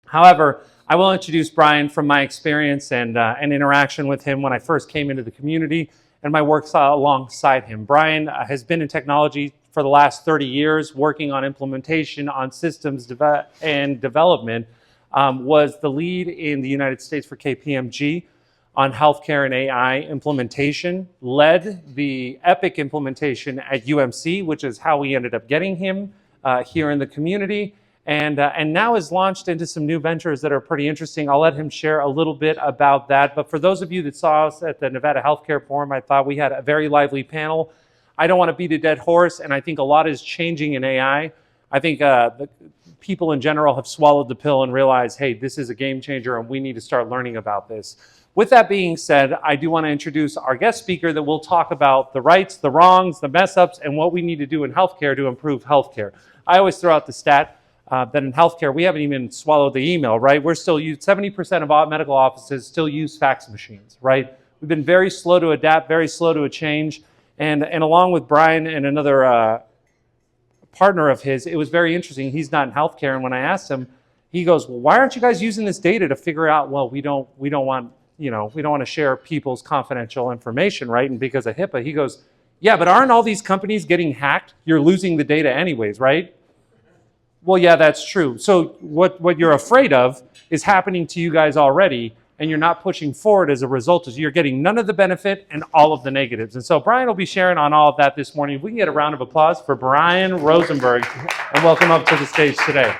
However, I will introduce Brian from my experience and interaction with him when I first came into the community and my work alongside him. Brian has been in technology for the last 30 years, working on implementation, on systems and development, was the lead in the United States for KPMG on healthcare and AI implementation, led the Epic implementation at UMC, which is how we ended up getting him here in the community, and now is launched into some new ventures that are pretty interesting. I'll let him share a little bit about that. But for those of you that saw us at the Nevada Healthcare Forum, I thought we had a very lively panel. I don't want to beat a dead horse, and I think a lot is changing in AI. I think the people in general have swallowed the pill and realized, hey, this is a game changer and we need to start learning about this. With that being said, I do want to introduce our guest speaker that will talk about the rights, the wrongs, the mess ups, and what we need to do in healthcare to improve healthcare. I always throw out the stat that in healthcare, we haven't even swallowed the email, right? We're still 70% of all medical offices still use fax machines, right? We've been very slow to adapt, very slow to a change. And along with Brian and another partner of his, it was very interesting. He's not in healthcare, and when I asked him, he goes, "Well, why aren't you guys using this data to figure out? Well, we don't want to share people's confidential information, right? And because of HIPAA," he goes, "Yeah, but aren't all these companies getting hacked? You're losing the data anyways, right?" Well, yeah, that's true. So what you're afraid of is happening to you guys already, and you're not pushing forward as a result. You're getting none of the benefit and all of the negatives. And so Brian will be sharing on all of that this morning. If we can get a round of applause for Brian Rosenberg, and welcome up to the stage today.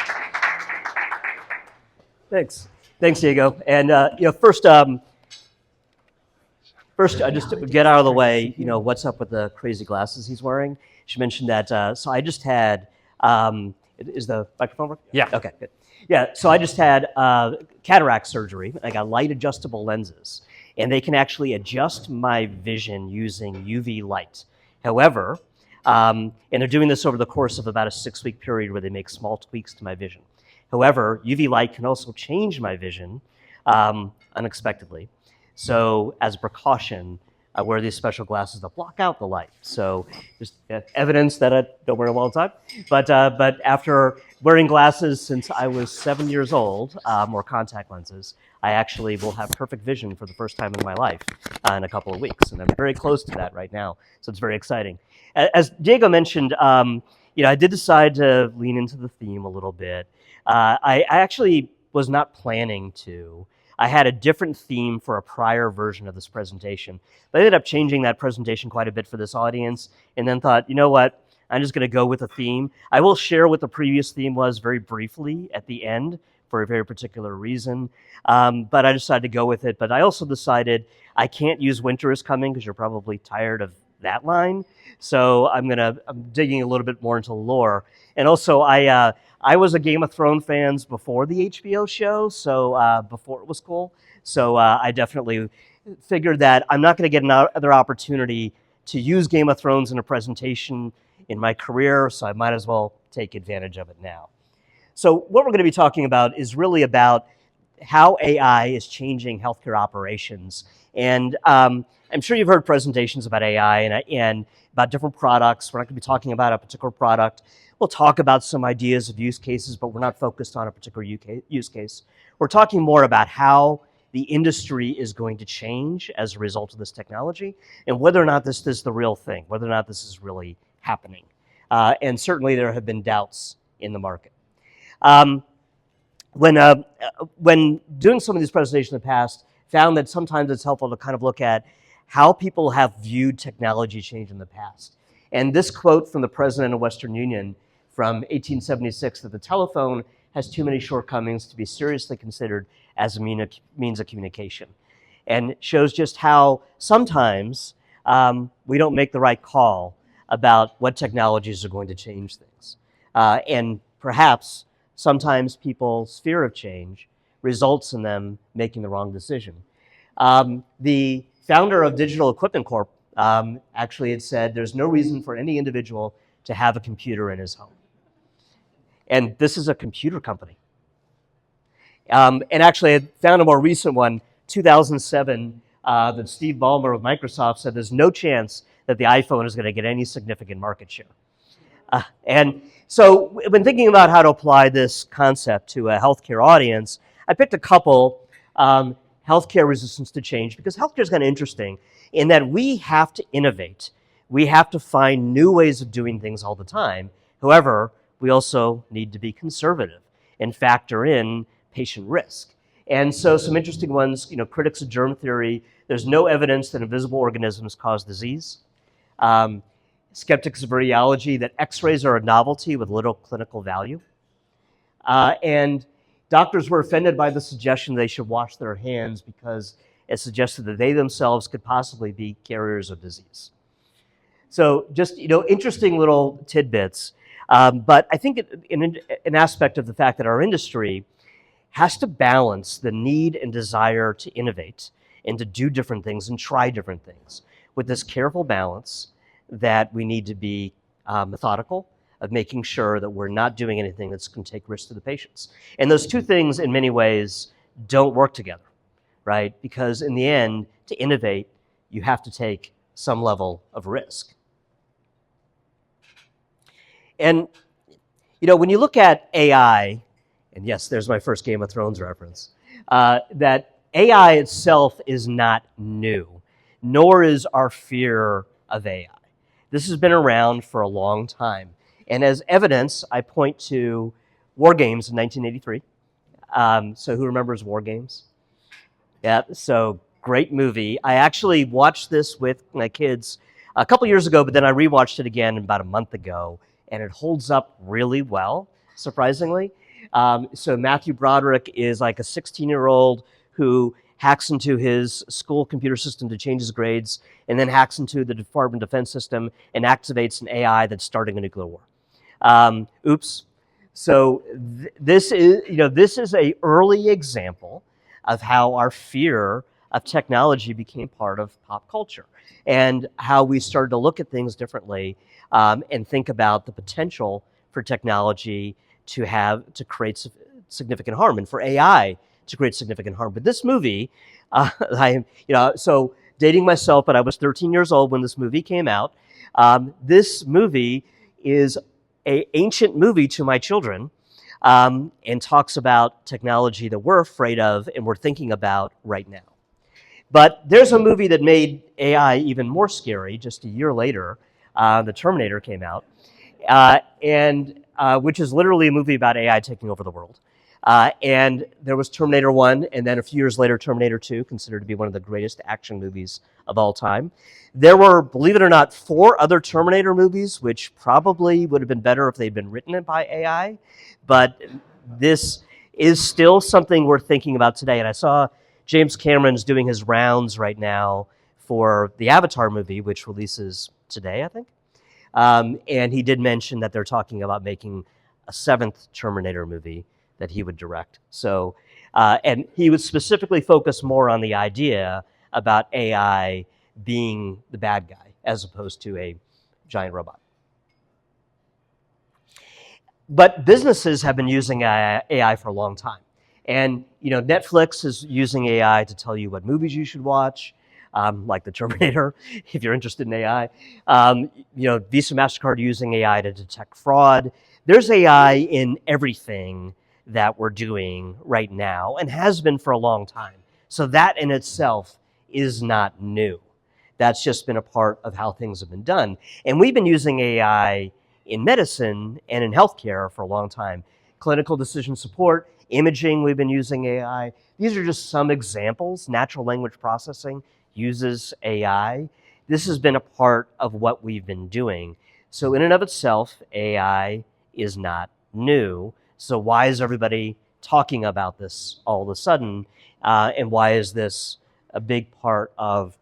Thanks, Diego. And first, just to get out of the way, what's up with the crazy glasses he's wearing? She mentioned that. So I just had. Is the microphone working? Yeah. Okay, good. Yeah, so I just had cataract surgery. I got light adjustable lenses, and they can actually adjust my vision using UV light. However, and they're doing this over the course of about a 6-week period where they make small tweaks to my vision. However, UV light can also change my vision unexpectedly. So as a precaution, I wear these special glasses that block out the light. So just evidence that I don't wear them all the time. But after wearing glasses since I was 7 years old, or contact lenses, I actually will have perfect vision for the first time in my life in a couple of weeks. And I'm very close to that right now. So it's very exciting. As Diego mentioned, I did decide to lean into the theme a little bit. I actually was not planning to. I had a different theme for a prior version of this presentation, but I ended up changing that presentation quite a bit for this audience, and then thought, you know what, I'm just going to go with a theme. I will share what the previous theme was very briefly at the end for a very particular reason, but I decided to go with it. But I also decided I can't use "winter is coming" because you're probably tired of that line, so I'm digging a little bit more into lore. And also, I was a Game of Thrones fan before the HBO show, so before it was cool. So I definitely figured that I'm not going to get another opportunity to use Game of Thrones in a presentation in my career, so I might as well take advantage of it now. So what we're going to be talking about is really about how AI is changing healthcare operations. And I'm sure you've heard presentations about AI and about different products. We're not going to be talking about a particular product. We'll talk about some ideas of use cases, but we're not focused on a particular use case. We're talking more about how the industry is going to change as a result of this technology, and whether or not this is the real thing, whether or not this is really happening. And certainly there have been doubts in the market. When doing some of these presentations in the past, found that sometimes it's helpful to kind of look at how people have viewed technology change in the past. And this quote from the president of Western Union from 1876, that the telephone has too many shortcomings to be seriously considered as a means of communication, and shows just how sometimes we don't make the right call about what technologies are going to change things. And perhaps sometimes people's fear of change results in them making the wrong decision. The founder of Digital Equipment Corp actually had said there's no reason for any individual to have a computer in his home. And this is a computer company. And actually, I found a more recent one, 2007, that Steve Ballmer of Microsoft said there's no chance that the iPhone is going to get any significant market share. And so when thinking about how to apply this concept to a healthcare audience, I picked a couple. Healthcare resistance to change, because healthcare is kind of interesting in that we have to innovate. We have to find new ways of doing things all the time. However, we also need to be conservative and factor in patient risk. And so some interesting ones, critics of germ theory, there's no evidence that invisible organisms cause disease. Skeptics of radiology, that x-rays are a novelty with little clinical value. And doctors were offended by the suggestion they should wash their hands because it suggested that they themselves could possibly be carriers of disease. So just, interesting little tidbits. But I think an aspect of the fact that our industry has to balance the need and desire to innovate and to do different things and try different things with this careful balance that we need to be methodical of making sure that we're not doing anything that's going to take risks to the patients. And those two things, in many ways, don't work together, right? Because in the end, to innovate, you have to take some level of risk. And, when you look at AI, and yes, there's my first Game of Thrones reference, that AI itself is not new, nor is our fear of AI. This has been around for a long time. And as evidence, I point to War Games in 1983. So who remembers War Games? Yeah, so great movie. I actually watched this with my kids a couple years ago, but then I rewatched it again about a month ago, and it holds up really well, surprisingly. So Matthew Broderick is like a 16-year-old who hacks into his school computer system to change his grades, and then hacks into the Department of Defense system and activates an AI that's starting a nuclear war. Oops. So this is a early example of how our fear of technology became part of pop culture, and how we started to look at things differently and think about the potential for technology to create significant harm, and for AI to create significant harm. But this movie, so dating myself, but I was 13 years old when this movie came out. This movie is an ancient movie to my children, and talks about technology that we're afraid of and we're thinking about right now. But there's a movie that made AI even more scary just a year later. The Terminator came out, which is literally a movie about AI taking over the world. And there was Terminator 1, and then a few years later, Terminator 2, considered to be one of the greatest action movies of all time. There were, believe it or not, 4 other Terminator movies, which probably would have been better if they'd been written by AI. But this is still something we're thinking about today. And I saw James Cameron's doing his rounds right now for the Avatar movie, which releases today, I think. And he did mention that they're talking about making a 7th Terminator movie that he would direct. So, and he would specifically focus more on the idea about AI being the bad guy as opposed to a giant robot. But businesses have been using AI for a long time. And, Netflix is using AI to tell you what movies you should watch, like the Terminator, if you're interested in AI. Visa, MasterCard using AI to detect fraud. There's AI in everything that we're doing right now and has been for a long time. So that in itself is not new. That's just been a part of how things have been done. And we've been using AI in medicine and in healthcare for a long time. Clinical decision support, imaging, we've been using AI. These are just some examples. Natural language processing uses AI. This has been a part of what we've been doing. So in and of itself, AI is not new. So why is everybody talking about this all of a sudden? And why is this a big part of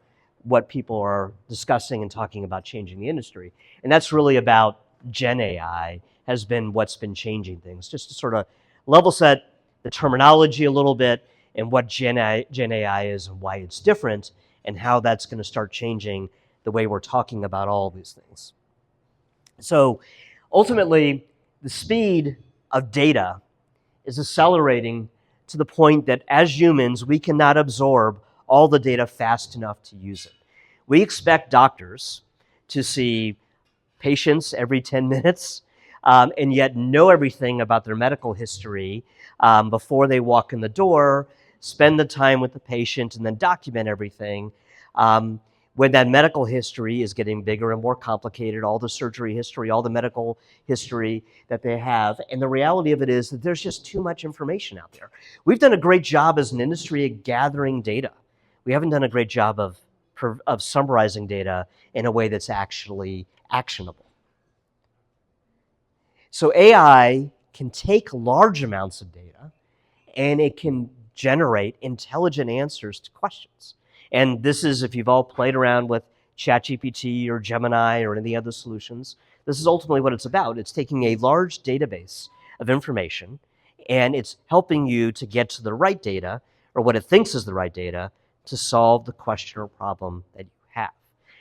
what people are discussing and talking about changing the industry? And that's really about Gen AI has been what's been changing things. Just to sort of level set the terminology a little bit and what Gen AI is and why it's different and how that's going to start changing the way we're talking about all of these things. So ultimately, the speed of data is accelerating to the point that as humans, we cannot absorb all the data fast enough to use it. We expect doctors to see patients every 10 minutes, and yet know everything about their medical history before they walk in the door, spend the time with the patient, and then document everything. When that medical history is getting bigger and more complicated, all the surgery history, all the medical history that they have. And the reality of it is that there's just too much information out there. We've done a great job as an industry at gathering data. We haven't done a great job of summarizing data in a way that's actually actionable. So AI can take large amounts of data and it can generate intelligent answers to questions. And this is, if you've all played around with ChatGPT or Gemini or any other solutions, this is ultimately what it's about. It's taking a large database of information and it's helping you to get to the right data, or what it thinks is the right data, to solve the question or problem that you have.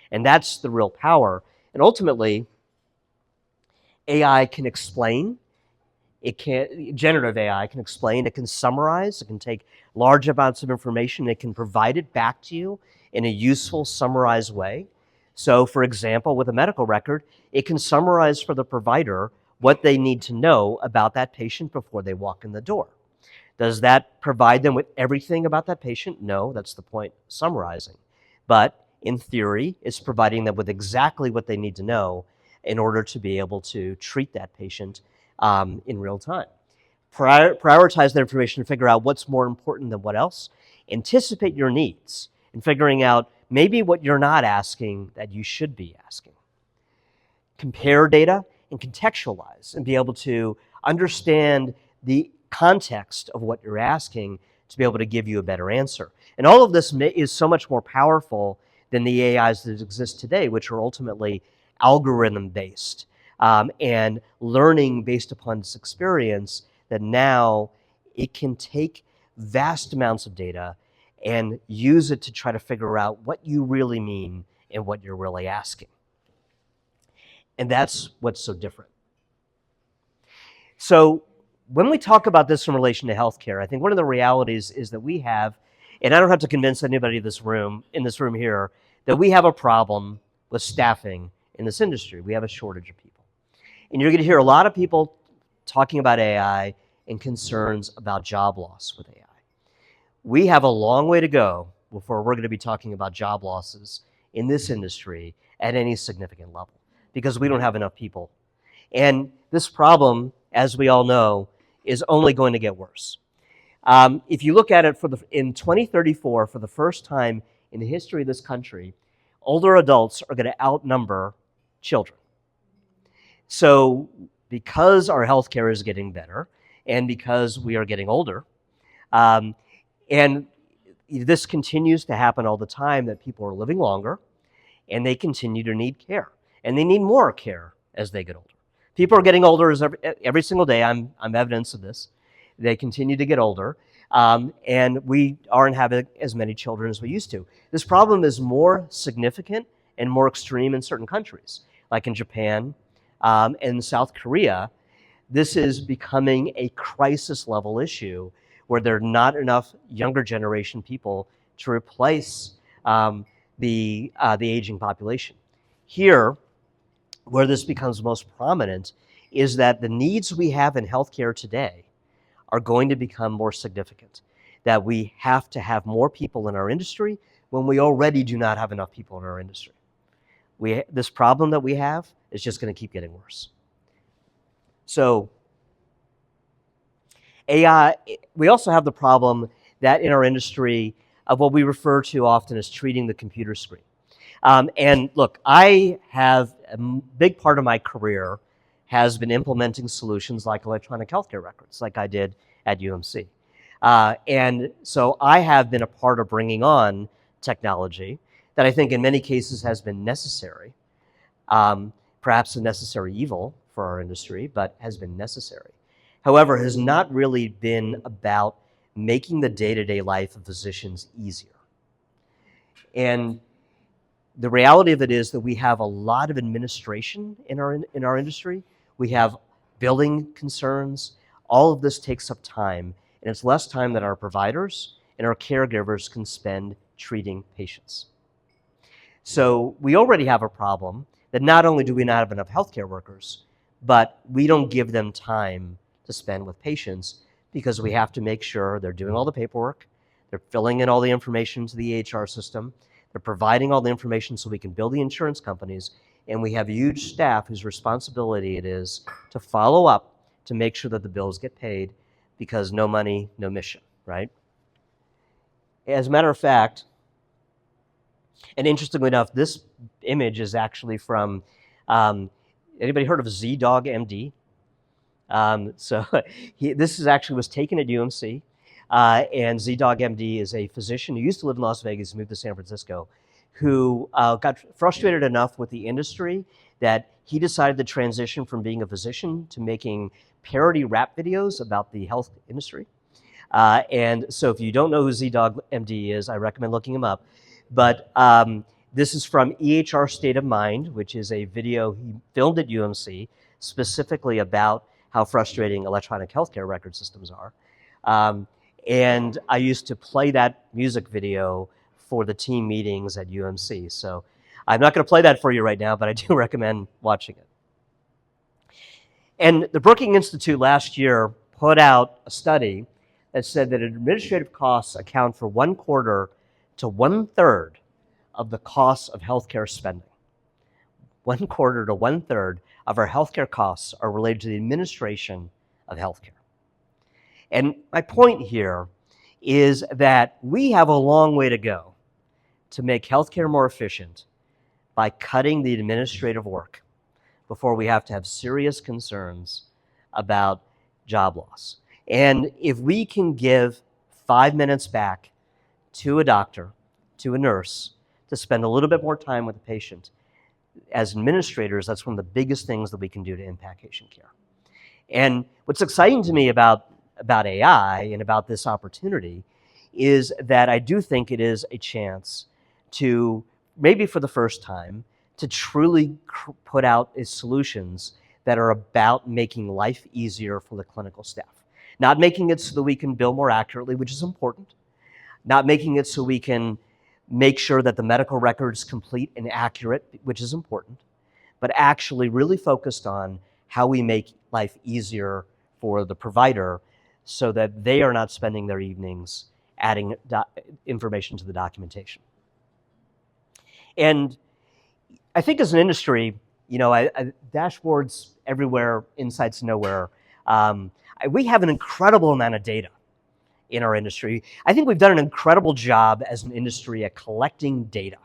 And that's the real power. And ultimately, AI can explain. Generative AI can explain, it can summarize, it can take large amounts of information, it can provide it back to you in a useful, summarized way. So, for example, with a medical record, it can summarize for the provider what they need to know about that patient before they walk in the door. Does that provide them with everything about that patient? No, that's the point, summarizing. But in theory, it's providing them with exactly what they need to know in order to be able to treat that patient in real time. Prioritize that information and figure out what's more important than what else. Anticipate your needs and figuring out maybe what you're not asking that you should be asking. Compare data and contextualize and be able to understand the context of what you're asking to be able to give you a better answer. And all of this is so much more powerful than the AIs that exist today, which are ultimately algorithm-based and learning based upon its experience, that now it can take vast amounts of data and use it to try to figure out what you really mean and what you're really asking. And that's what's so different. So when we talk about this in relation to healthcare, I think one of the realities is that we have, and I don't have to convince anybody in this room here, that we have a problem with staffing in this industry. We have a shortage of people. And you're going to hear a lot of people talking about AI and concerns about job loss with AI. We have a long way to go before we're going to be talking about job losses in this industry at any significant level, because we don't have enough people. And this problem, as we all know, is only going to get worse. If you look at it in 2034, for the first time in the history of this country, older adults are going to outnumber children. So because our healthcare is getting better and because we are getting older, and this continues to happen all the time, that people are living longer and they continue to need care, and they need more care as they get older. People are getting older every single day. I'm evidence of this. They continue to get older, and we aren't having as many children as we used to. This problem is more significant and more extreme in certain countries, like in Japan and South Korea. This is becoming a crisis-level issue where there are not enough younger generation people to replace the aging population. Here, where this becomes most prominent, is that the needs we have in healthcare today are going to become more significant, that we have to have more people in our industry when we already do not have enough people in our industry. This problem that we have is just going to keep getting worse. So AI, we also have the problem that in our industry of what we refer to often as treating the computer screen. And look, I have a big part of my career has been implementing solutions like electronic healthcare records, like I did at UMC. And so I have been a part of bringing on technology that I think in many cases has been necessary, perhaps a necessary evil for our industry, but has been necessary. However, has not really been about making the day-to-day life of physicians easier. And the reality of it is that we have a lot of administration in our industry. We have billing concerns. All of this takes up time, and it's less time that our providers and our caregivers can spend treating patients. So we already have a problem that not only do we not have enough healthcare workers, but we don't give them time to spend with patients because we have to make sure they're doing all the paperwork, they're filling in all the information to the EHR system, they're providing all the information so we can bill the insurance companies, and we have a huge staff whose responsibility it is to follow up to make sure that the bills get paid, because no money, no mission, right? As a matter of fact, and interestingly enough, this image is actually from, anybody heard of ZDog MD? This is actually was taken at UMC, and ZDog MD is a physician who used to live in Las Vegas, moved to San Francisco, who got frustrated enough with the industry that he decided to transition from being a physician to making parody rap videos about the health industry. And so if you don't know who ZDog MD is, I recommend looking him up. But this is from EHR State of Mind, which is a video he filmed at UMC specifically about how frustrating electronic healthcare record systems are. And I used to play that music video for the team meetings at UMC. So I'm not going to play that for you right now, but I do recommend watching it. And the Brookings Institute last year put out a study that said that administrative costs account for 1/4 to 1/3 of the costs of healthcare spending. 1/4 to 1/3 of our healthcare costs are related to the administration of healthcare. And my point here is that we have a long way to go to make healthcare more efficient by cutting the administrative work before we have to have serious concerns about job loss. And if we can give 5 minutes back to a doctor, to a nurse, to spend a little bit more time with the patient, as administrators, that's one of the biggest things that we can do to impact patient care. And what's exciting to me about AI and about this opportunity is that I do think it is a chance to, maybe for the first time, to truly put out solutions that are about making life easier for the clinical staff. Not making it so that we can bill more accurately, which is important. Not making it so we can make sure that the medical record is complete and accurate, which is important, but actually really focused on how we make life easier for the provider so that they are not spending their evenings adding information to the documentation. And I think as an industry, dashboards everywhere, insights nowhere. We have an incredible amount of data in our industry. I think we've done an incredible job as an industry at collecting data.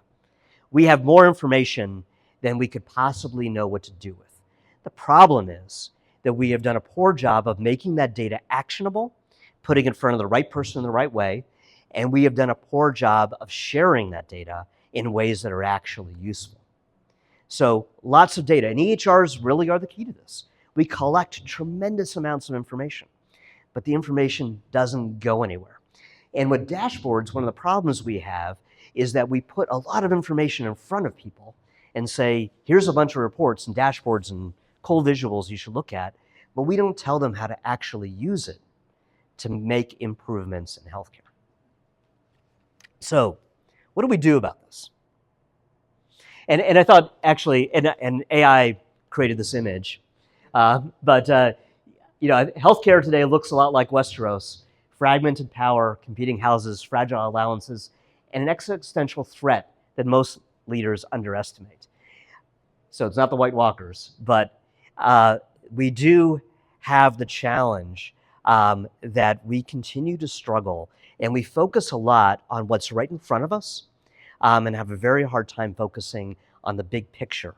We have more information than we could possibly know what to do with. The problem is that we have done a poor job of making that data actionable, putting it in front of the right person in the right way, and we have done a poor job of sharing that data in ways that are actually useful. So lots of data, and EHRs really are the key to this. We collect tremendous amounts of information, but the information doesn't go anywhere. And with dashboards, one of the problems we have is that we put a lot of information in front of people and say, here's a bunch of reports and dashboards and cool visuals you should look at, but we don't tell them how to actually use it to make improvements in healthcare. So what do we do about this? And I thought actually, and AI created this image, but healthcare today looks a lot like Westeros: fragmented power, competing houses, fragile allowances, and an existential threat that most leaders underestimate. So it's not the White Walkers, but we do have the challenge that we continue to struggle, and we focus a lot on what's right in front of us, and have a very hard time focusing on the big picture,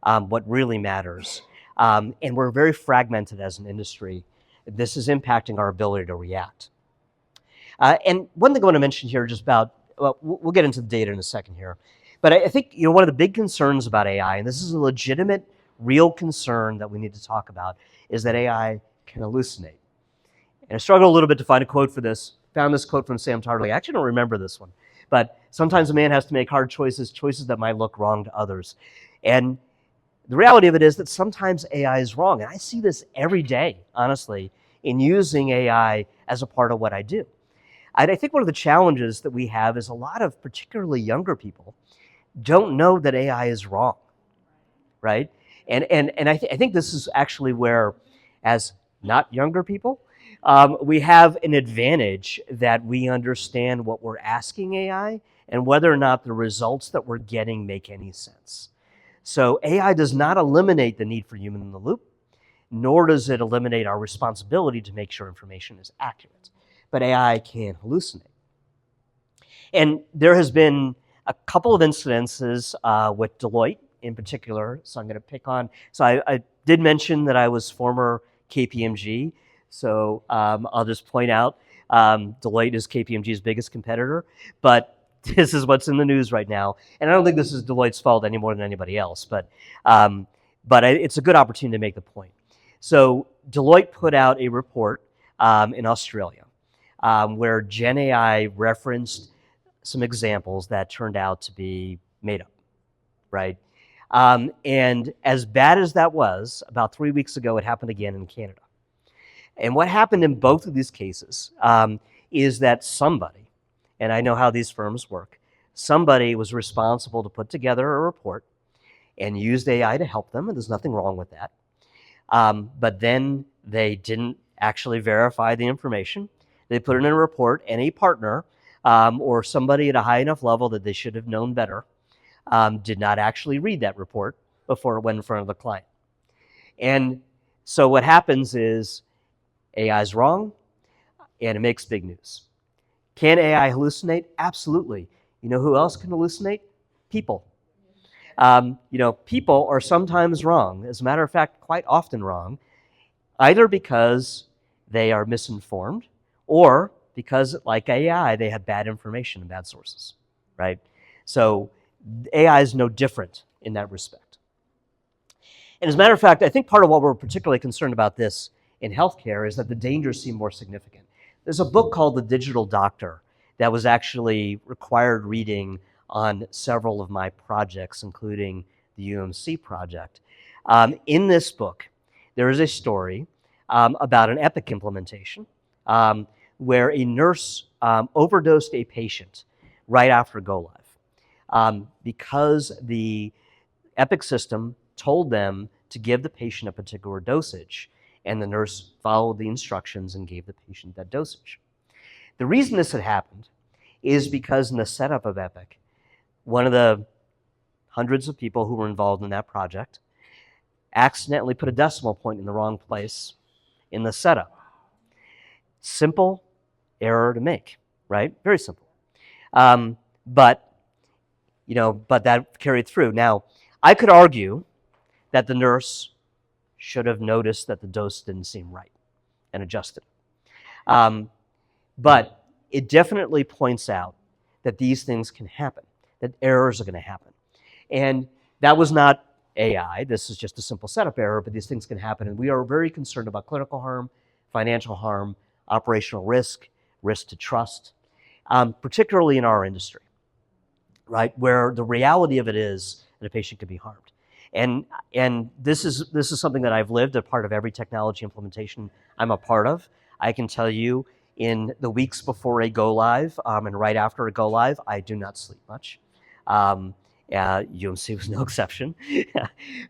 what really matters. And we're very fragmented as an industry. This is impacting our ability to react. And one thing I want to mention here, just about, well, we'll get into the data in a second here, but I think one of the big concerns about AI, and this is a legitimate, real concern that we need to talk about, is that AI can hallucinate. And I struggled a little bit to find a quote for this. Found this quote from Sam Tartley. I actually don't remember this one. But sometimes a man has to make hard choices that might look wrong to others. And the reality of it is that sometimes AI is wrong. And I see this every day, honestly, in using AI as a part of what I do. And I think one of the challenges that we have is a lot of particularly younger people don't know that AI is wrong. right? And I think this is actually where, as not younger people, we have an advantage that we understand what we're asking AI and whether or not the results that we're getting make any sense. So AI does not eliminate the need for human in the loop, nor does it eliminate our responsibility to make sure information is accurate. But AI can hallucinate. And there has been a couple of incidences with Deloitte in particular, so I'm going to pick on. So I did mention that I was former KPMG, so I'll just point out Deloitte is KPMG's biggest competitor, but this is what's in the news right now. And I don't think this is Deloitte's fault any more than anybody else, but it's a good opportunity to make the point. So Deloitte put out a report in Australia where Gen AI referenced some examples that turned out to be made up, right? And as bad as that was, about 3 weeks ago, it happened again in Canada. And what happened in both of these cases is that somebody, and I know how these firms work, somebody was responsible to put together a report and used AI to help them, and there's nothing wrong with that. But then they didn't actually verify the information. They put it in a report, and a partner or somebody at a high enough level that they should have known better did not actually read that report before it went in front of the client. And so what happens is AI is wrong, and it makes big news. Can AI hallucinate? Absolutely. You know who else can hallucinate? People. People are sometimes wrong. As a matter of fact, quite often wrong, either because they are misinformed or because, like AI, they have bad information and bad sources, right? So AI is no different in that respect. And as a matter of fact, I think part of what we're particularly concerned about this in healthcare is that the dangers seem more significant. There's a book called The Digital Doctor that was actually required reading on several of my projects, including the UMC project. In this book, there is a story about an Epic implementation where a nurse overdosed a patient right after go live because the Epic system told them to give the patient a particular dosage, and the nurse followed the instructions and gave the patient that dosage. The reason this had happened is because in the setup of Epic, one of the hundreds of people who were involved in that project accidentally put a decimal point in the wrong place in the setup. Simple error to make, right? Very simple. But that carried through. Now, I could argue that the nurse should have noticed that the dose didn't seem right and adjusted. But it definitely points out that these things can happen, that errors are going to happen. And that was not AI. This is just a simple setup error, but these things can happen. And we are very concerned about clinical harm, financial harm, operational risk, risk to trust, particularly in our industry, right, where the reality of it is that a patient could be harmed. And this is something that I've lived, a part of every technology implementation I'm a part of. I can tell you in the weeks before a go live and right after a go live, I do not sleep much. UMC was no exception.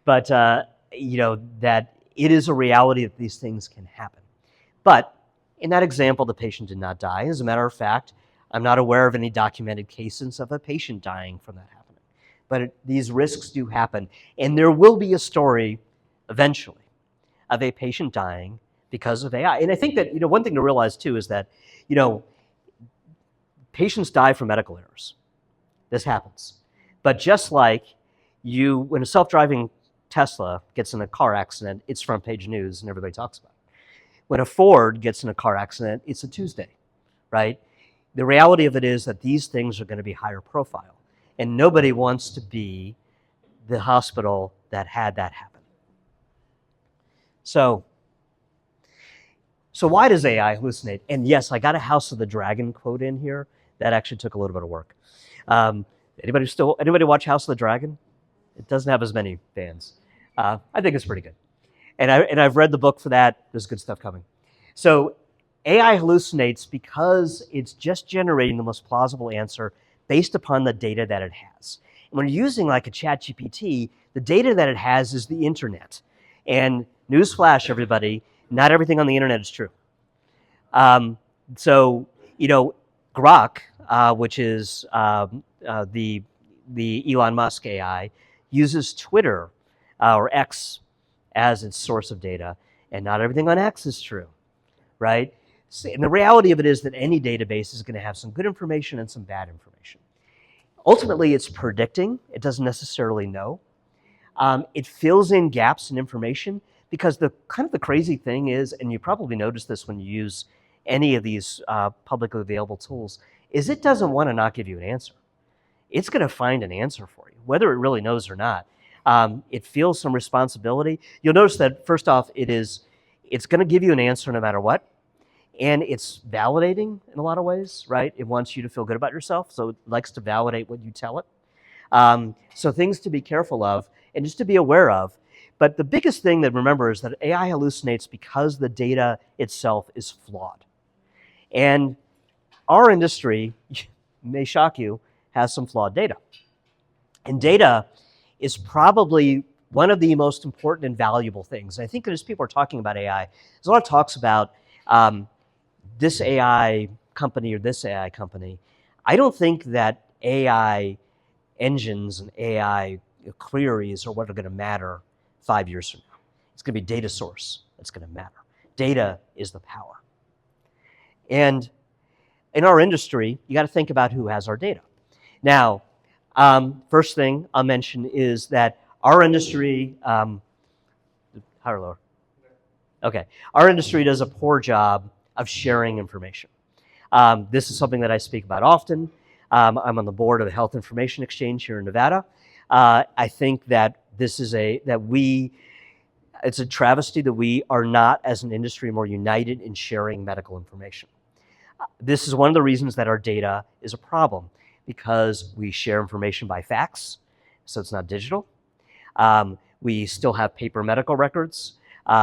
But, that it is a reality that these things can happen. But in that example, the patient did not die. As a matter of fact, I'm not aware of any documented cases of a patient dying from that happening. But these risks do happen. And there will be a story eventually of a patient dying because of AI. And I think that, one thing to realize too is that, patients die from medical errors. This happens. But just like when a self-driving Tesla gets in a car accident, it's front page news and everybody talks about it. When a Ford gets in a car accident, it's a Tuesday, right? The reality of it is that these things are going to be higher profile. And nobody wants to be the hospital that had that happen. So why does AI hallucinate? And yes, I got a House of the Dragon quote in here. That actually took a little bit of work. Anybody watch House of the Dragon? It doesn't have as many fans. I think it's pretty good. And I've read the book for that. There's good stuff coming. So AI hallucinates because it's just generating the most plausible answer based upon the data that it has. When you're using like a ChatGPT, the data that it has is the internet. And newsflash, everybody, not everything on the internet is true. So, you know, GoT, which is the Elon Musk AI, uses Twitter or X as its source of data, and not everything on X is true, right? So, and the reality of it is that any database is going to have some good information and some bad information. Ultimately, it's predicting. It doesn't necessarily know. It fills in gaps in information because the crazy thing is, and you probably notice this when you use any of these publicly available tools, is it doesn't want to not give you an answer. It's going to find an answer for you, whether it really knows or not. It feels some responsibility. You'll notice that first off, it's going to give you an answer no matter what. And it's validating in a lot of ways, right? It wants you to feel good about yourself, so it likes to validate what you tell it. So things to be careful of and just to be aware of. But the biggest thing that remember is that AI hallucinates because the data itself is flawed. And our industry, may shock you, has some flawed data. And data is probably one of the most important and valuable things. I think that as people are talking about AI, there's a lot of talks about this AI company or this AI company. I don't think that AI engines and AI queries are what are going to matter 5 years from now. It's going to be data source that's going to matter. Data is the power. And in our industry, you got to think about who has our data. Now, first thing I'll mention is that our industry, higher or lower? Okay. Our industry does a poor job of sharing information. This is something that I speak about often. I'm on the board of the Health Information Exchange here in Nevada. I think that it's a travesty that we are not, as an industry, more united in sharing medical information. This is one of the reasons that our data is a problem, because we share information by fax, so it's not digital. We still have paper medical records.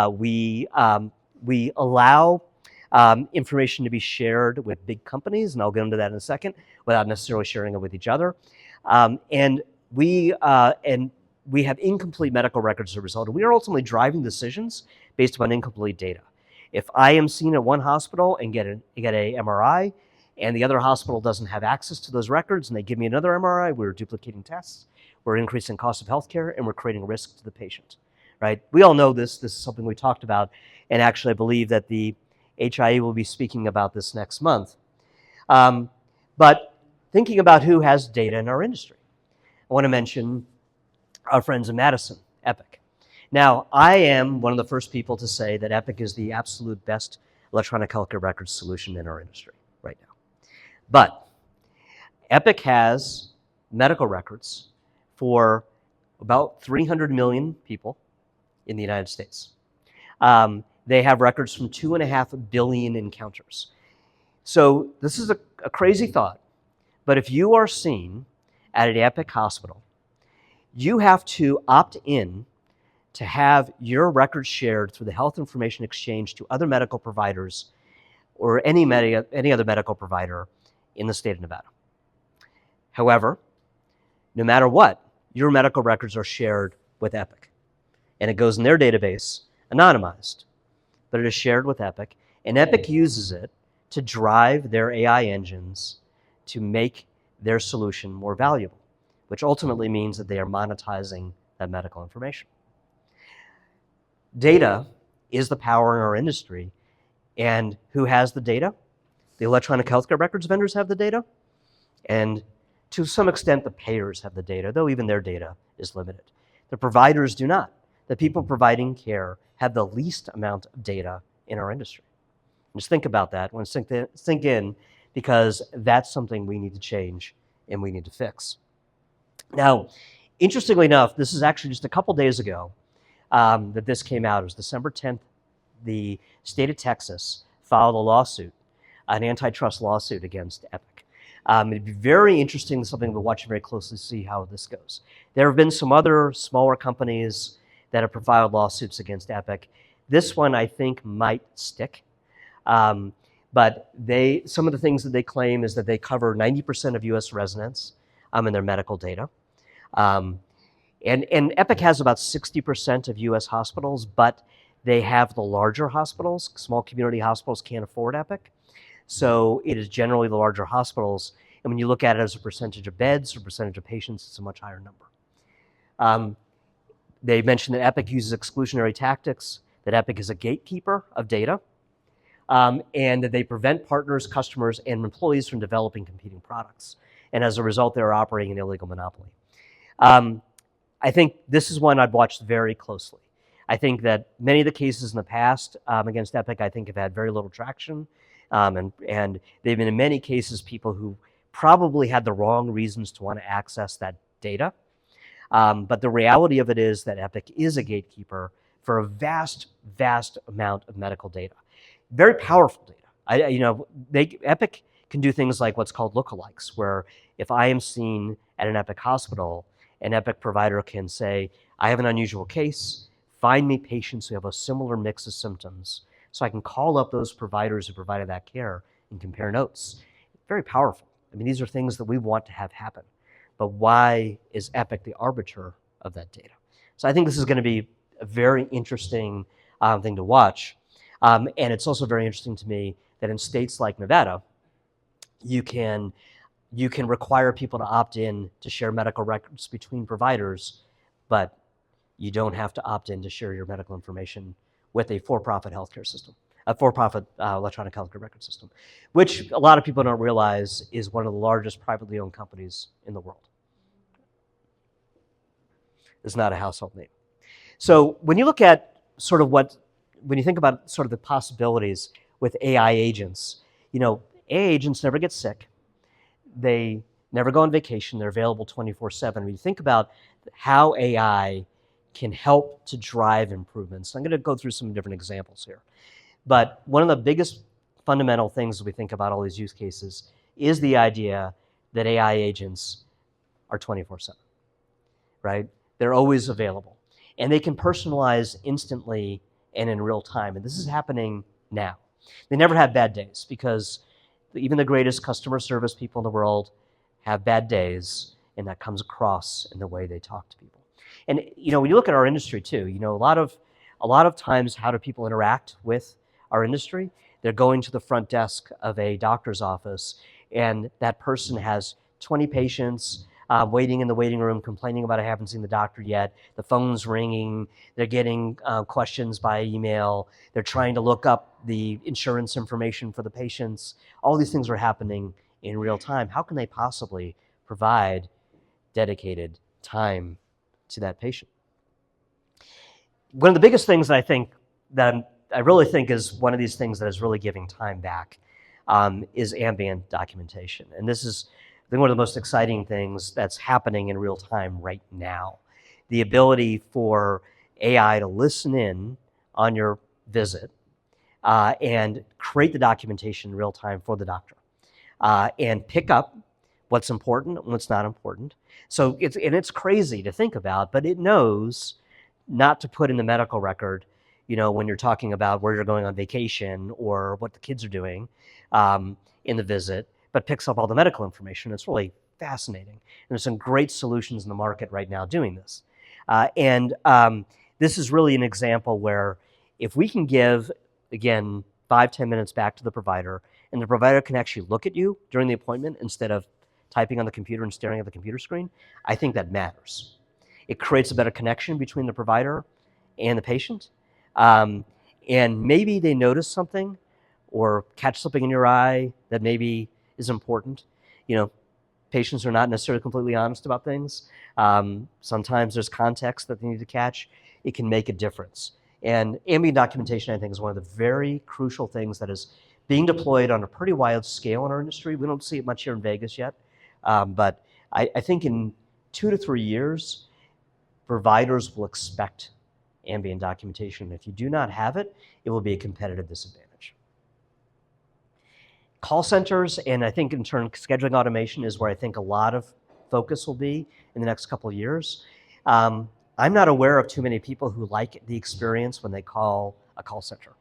We allow information to be shared with big companies, and I'll get into that in a second, without necessarily sharing it with each other. And we have incomplete medical records as a result. We are ultimately driving decisions based upon incomplete data. If I am seen at one hospital and get a MRI, and the other hospital doesn't have access to those records, and they give me another MRI, we're duplicating tests, we're increasing cost of healthcare, and we're creating risk to the patient. Right? We all know this. This is something we talked about, and actually I believe that the HIE will be speaking about this next month. But thinking about who has data in our industry, I want to mention our friends in Madison, Epic. Now, I am one of the first people to say that Epic is the absolute best electronic healthcare records solution in our industry right now. But Epic has medical records for about 300 million people in the United States. They have records from 2.5 billion encounters. So this is a crazy thought, but if you are seen at an Epic hospital, you have to opt in to have your records shared through the Health Information Exchange to other medical providers or any other medical provider in the state of Nevada. However, no matter what, your medical records are shared with Epic, and it goes in their database anonymized, but it is shared with Epic, and Epic uses it to drive their AI engines to make their solution more valuable, which ultimately means that they are monetizing that medical information. Data is the power in our industry, and who has the data? The electronic healthcare records vendors have the data, and to some extent the payers have the data, though even their data is limited. The providers do not. The people providing care have the least amount of data in our industry. Just think about that when sink in, because that's something we need to change and we need to fix. Now, interestingly enough, this is actually just a couple days ago that this came out. It was December 10th. The state of Texas filed a lawsuit, an antitrust lawsuit against Epic. It'd be very interesting, something we'll watch very closely to see how this goes. There have been some other smaller companies that have filed lawsuits against Epic. This one, I think, might stick. But some of the things that they claim is that they cover 90% of US residents in their medical data. Um, and Epic has about 60% of US hospitals, but they have the larger hospitals. Small community hospitals can't afford Epic. So it is generally the larger hospitals. And when you look at it as a percentage of beds or percentage of patients, it's a much higher number. They mentioned that Epic uses exclusionary tactics, that Epic is a gatekeeper of data, and that they prevent partners, customers, and employees from developing competing products. And as a result, they're operating an illegal monopoly. I think this is one I've watched very closely. I think that many of the cases in the past against Epic, I think, have had very little traction. And they've been, in many cases, people who probably had the wrong reasons to want to access that data. But the reality of it is that Epic is a gatekeeper for a vast, vast amount of medical data. Very powerful data. Epic can do things like what's called lookalikes, where if I am seen at an Epic hospital, an Epic provider can say, I have an unusual case, find me patients who have a similar mix of symptoms, so I can call up those providers who provided that care and compare notes. Very powerful. I mean, these are things that we want to have happen. But why is Epic the arbiter of that data? So I think this is going to be a very interesting thing to watch. And it's also very interesting to me that in states like Nevada, you can require people to opt in to share medical records between providers, but you don't have to opt in to share your medical information with a for-profit healthcare system, a for-profit electronic healthcare record system, which a lot of people don't realize is one of the largest privately owned companies in the world. It's not a household name. So when you look at sort of when you think about sort of the possibilities with AI agents, AI agents never get sick. They never go on vacation. They're available 24/7. When you think about how AI can help to drive improvements, I'm going to go through some different examples here. But one of the biggest fundamental things as we think about all these use cases is the idea that AI agents are 24/7, right? They're always available. And they can personalize instantly and in real time. And this is happening now. They never have bad days because even the greatest customer service people in the world have bad days, and that comes across in the way they talk to people. And when you look at our industry too, a lot of times, how do people interact with our industry? They're going to the front desk of a doctor's office, and that person has 20 patients waiting in the waiting room, complaining about I haven't seen the doctor yet. The phone's ringing. They're getting questions by email. They're trying to look up the insurance information for the patients. All these things are happening in real time. How can they possibly provide dedicated time to that patient? One of the biggest things that I really think is one of these things that is really giving time back is ambient documentation. And this is, I think, one of the most exciting things that's happening in real time right now. The ability for AI to listen in on your visit and create the documentation in real time for the doctor and pick up what's important and what's not important. So it's crazy to think about, but it knows not to put in the medical record, when you're talking about where you're going on vacation or what the kids are doing in the visit, but picks up all the medical information. It's really fascinating. And there's some great solutions in the market right now doing this. And this is really an example where if we can give, again, 5-10 minutes back to the provider, and the provider can actually look at you during the appointment instead of typing on the computer and staring at the computer screen, I think that matters. It creates a better connection between the provider and the patient. And maybe they notice something or catch something in your eye that maybe is important. Patients are not necessarily completely honest about things. Sometimes there's context that they need to catch. It can make a difference. And ambient documentation, I think, is one of the very crucial things that is being deployed on a pretty wide scale in our industry. We don't see it much here in Vegas yet. But I think in 2 to 3 years, providers will expect ambient documentation. If you do not have it, it will be a competitive disadvantage. Call centers, and I think in turn scheduling automation is where I think a lot of focus will be in the next couple of years. I'm not aware of too many people who like the experience when they call a call center.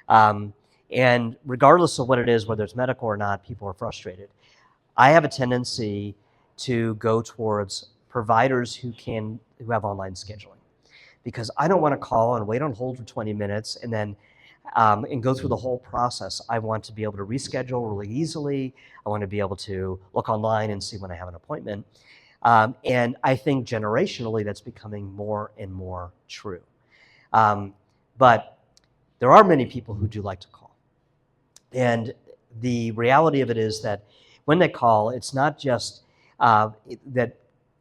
And regardless of what it is, whether it's medical or not, people are frustrated. I have a tendency to go towards providers who have online scheduling, because I don't want to call and wait on hold for 20 minutes and then and go through the whole process. I want to be able to reschedule really easily. I want to be able to look online and see when I have an appointment. And I think generationally that's becoming more and more true. But there are many people who do like to call. And the reality of it is that when they call, it's not just that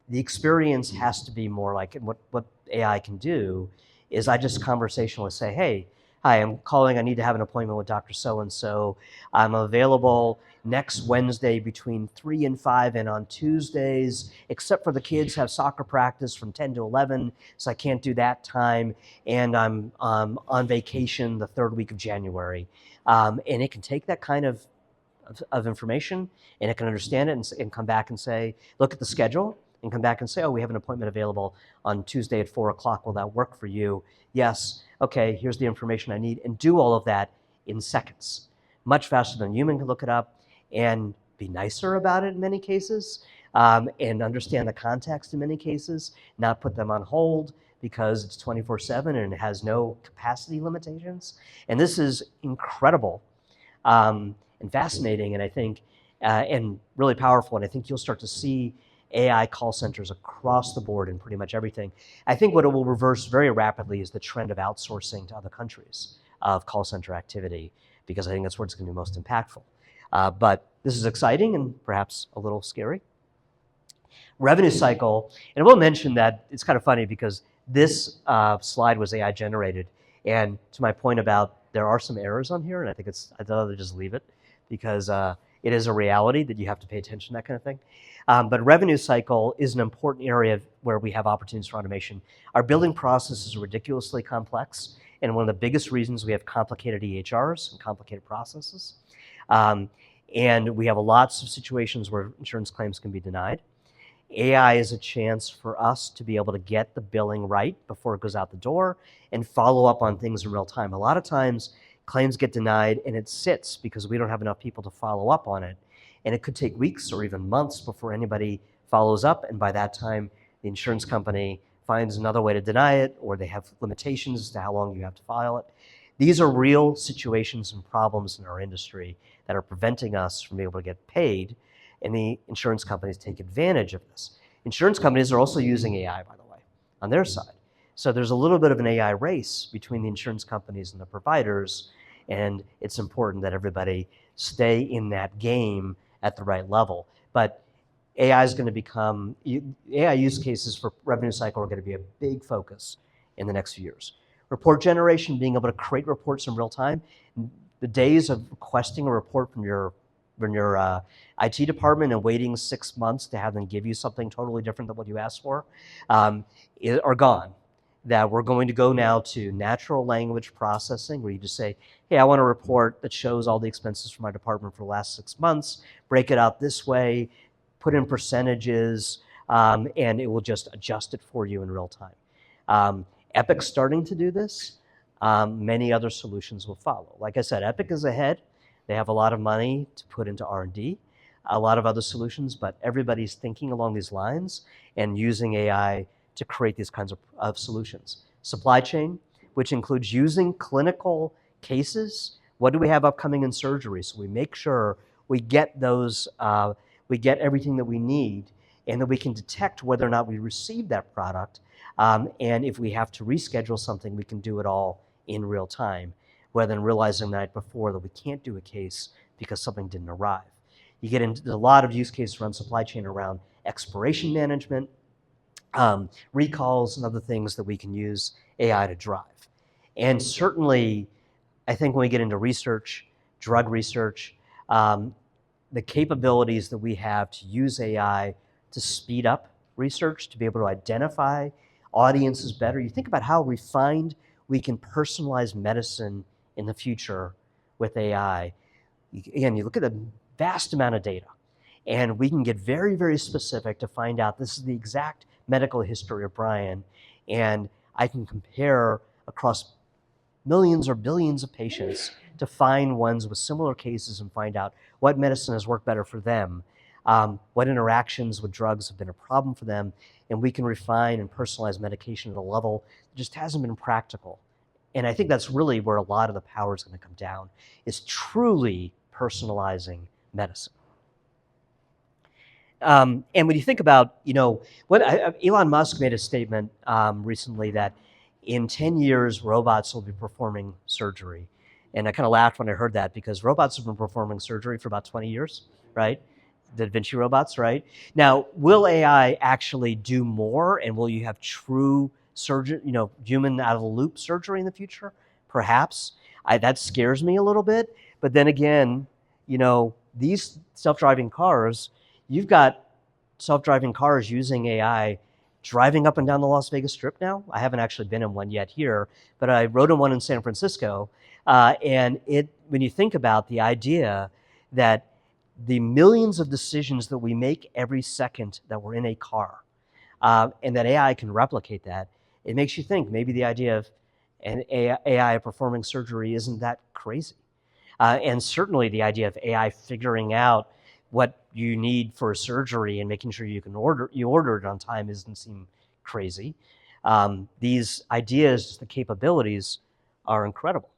the experience has to be more like, what AI can do is I just conversationally say, hey, hi, I'm calling, I need to have an appointment with Dr. So-and-so. I'm available next Wednesday between 3 and 5 and on Tuesdays, except for the kids have soccer practice from 10 to 11, so I can't do that time, and I'm on vacation the third week of January. And it can take that kind of information, and it can understand it and come back and say, look at the schedule, and come back and say, oh, we have an appointment available on Tuesday at 4 o'clock. Will that work for you? Yes. Okay, here's the information I need, and do all of that in seconds. Much faster than a human can look it up, and be nicer about it in many cases, and understand the context in many cases, not put them on hold because it's 24/7 and it has no capacity limitations. And this is incredible and fascinating, and I think, and really powerful, and I think you'll start to see AI call centers across the board in pretty much everything. I think what it will reverse very rapidly is the trend of outsourcing to other countries of call center activity, because I think that's where it's going to be most impactful. But this is exciting and perhaps a little scary. Revenue cycle, and I will mention that it's kind of funny because this slide was AI generated, and to my point about there are some errors on here, and I'd rather just leave it because it is a reality that you have to pay attention to that kind of thing. But revenue cycle is an important area where we have opportunities for automation. Our billing process is ridiculously complex, and one of the biggest reasons we have complicated EHRs and complicated processes. And we have lots of situations where insurance claims can be denied. AI is a chance for us to be able to get the billing right before it goes out the door and follow up on things in real time. A lot of times claims get denied and it sits because we don't have enough people to follow up on it. And it could take weeks or even months before anybody follows up. And by that time, the insurance company finds another way to deny it, or they have limitations as to how long you have to file it. These are real situations and problems in our industry that are preventing us from being able to get paid, and the insurance companies take advantage of this. Insurance companies are also using AI, by the way, on their side. So there's a little bit of an AI race between the insurance companies and the providers, and it's important that everybody stay in that game at the right level. But AI is going to become, AI use cases for revenue cycle are going to be a big focus in the next few years. Report generation, being able to create reports in real time. The days of requesting a report from your IT department and waiting 6 months to have them give you something totally different than what you asked for are gone. That we're going to go now to natural language processing, where you just say, hey, I want a report that shows all the expenses for my department for the last 6 months, break it out this way, put in percentages, and it will just adjust it for you in real time. Epic's starting to do this. Many other solutions will follow. Like I said, Epic is ahead. They have a lot of money to put into R&D, a lot of other solutions, but everybody's thinking along these lines and using AI to create these kinds of solutions. Supply chain, which includes using clinical cases. What do we have upcoming in surgery? So we make sure we get those, we get everything that we need, and that we can detect whether or not we received that product. And if we have to reschedule something, we can do it all in real time, rather than realizing the night before that we can't do a case because something didn't arrive. You get into a lot of use cases around supply chain, around expiration management, recalls, and other things that we can use AI to drive. And certainly, I think when we get into research, drug research, the capabilities that we have to use AI to speed up research, to be able to identify audiences better. You think about how refined we can personalize medicine in the future with AI. Again, you look at the vast amount of data, and we can get very, very specific to find out this is the exact medical history of Brian, and I can compare across millions or billions of patients to find ones with similar cases and find out what medicine has worked better for them. what interactions with drugs have been a problem for them, and we can refine and personalize medication at a level that just hasn't been practical. And I think that's really where a lot of the power is going to come down, is truly personalizing medicine. And when you think about, Elon Musk made a statement recently that in 10 years, robots will be performing surgery. And I kind of laughed when I heard that, because robots have been performing surgery for about 20 years, right? The Da Vinci robots, right? Now, will AI actually do more, and will you have true surgeon, human out of the loop surgery in the future? Perhaps. That scares me a little bit. But then again, these self-driving cars, you've got self-driving cars using AI driving up and down the Las Vegas Strip now. I haven't actually been in one yet here, but I rode in one in San Francisco. And when you think about the idea that the millions of decisions that we make every second that we're in a car, and that AI can replicate that, it makes you think maybe the idea of an AI performing surgery isn't that crazy. And certainly the idea of AI figuring out what you need for a surgery and making sure you order it on time doesn't seem crazy. These ideas, the capabilities, are incredible.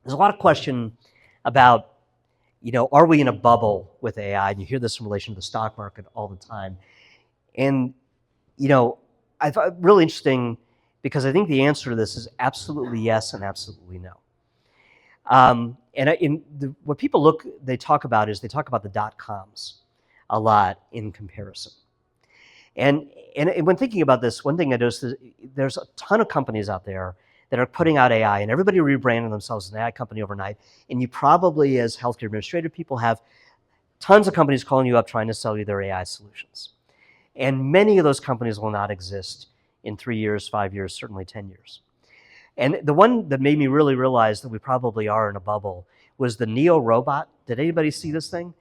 There's a lot of question about, are we in a bubble with AI? And you hear this in relation to the stock market all the time. And, I thought really interesting, because I think the answer to this is absolutely yes and absolutely no. What people talk about the dot-coms a lot in comparison. And when thinking about this, one thing I noticed is there's a ton of companies out there that are putting out AI, and everybody rebranding themselves as an AI company overnight. And you probably, as healthcare administrative people, have tons of companies calling you up trying to sell you their AI solutions. And many of those companies will not exist in 3 years, 5 years, certainly 10 years. And the one that made me really realize that we probably are in a bubble was the Neo robot. Did anybody see this thing?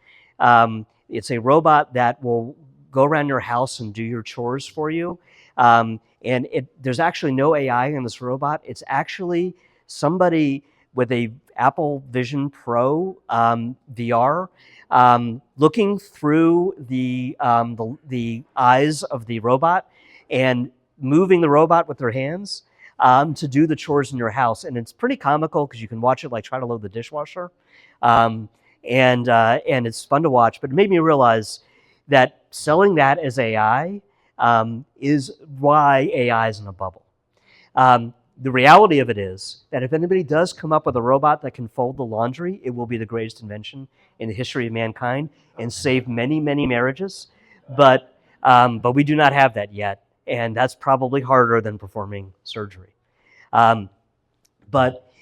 It's a robot that will go around your house and do your chores for you. There's actually no AI in this robot. It's actually somebody with a Apple Vision Pro VR looking through the eyes of the robot and moving the robot with their hands to do the chores in your house. And it's pretty comical, because you can watch it like try to load the dishwasher. And it's fun to watch. But it made me realize that selling that as AI is why AI is in a bubble. The reality of it is that if anybody does come up with a robot that can fold the laundry, it will be the greatest invention in the history of mankind and save many, many marriages. But we do not have that yet, and that's probably harder than performing surgery. But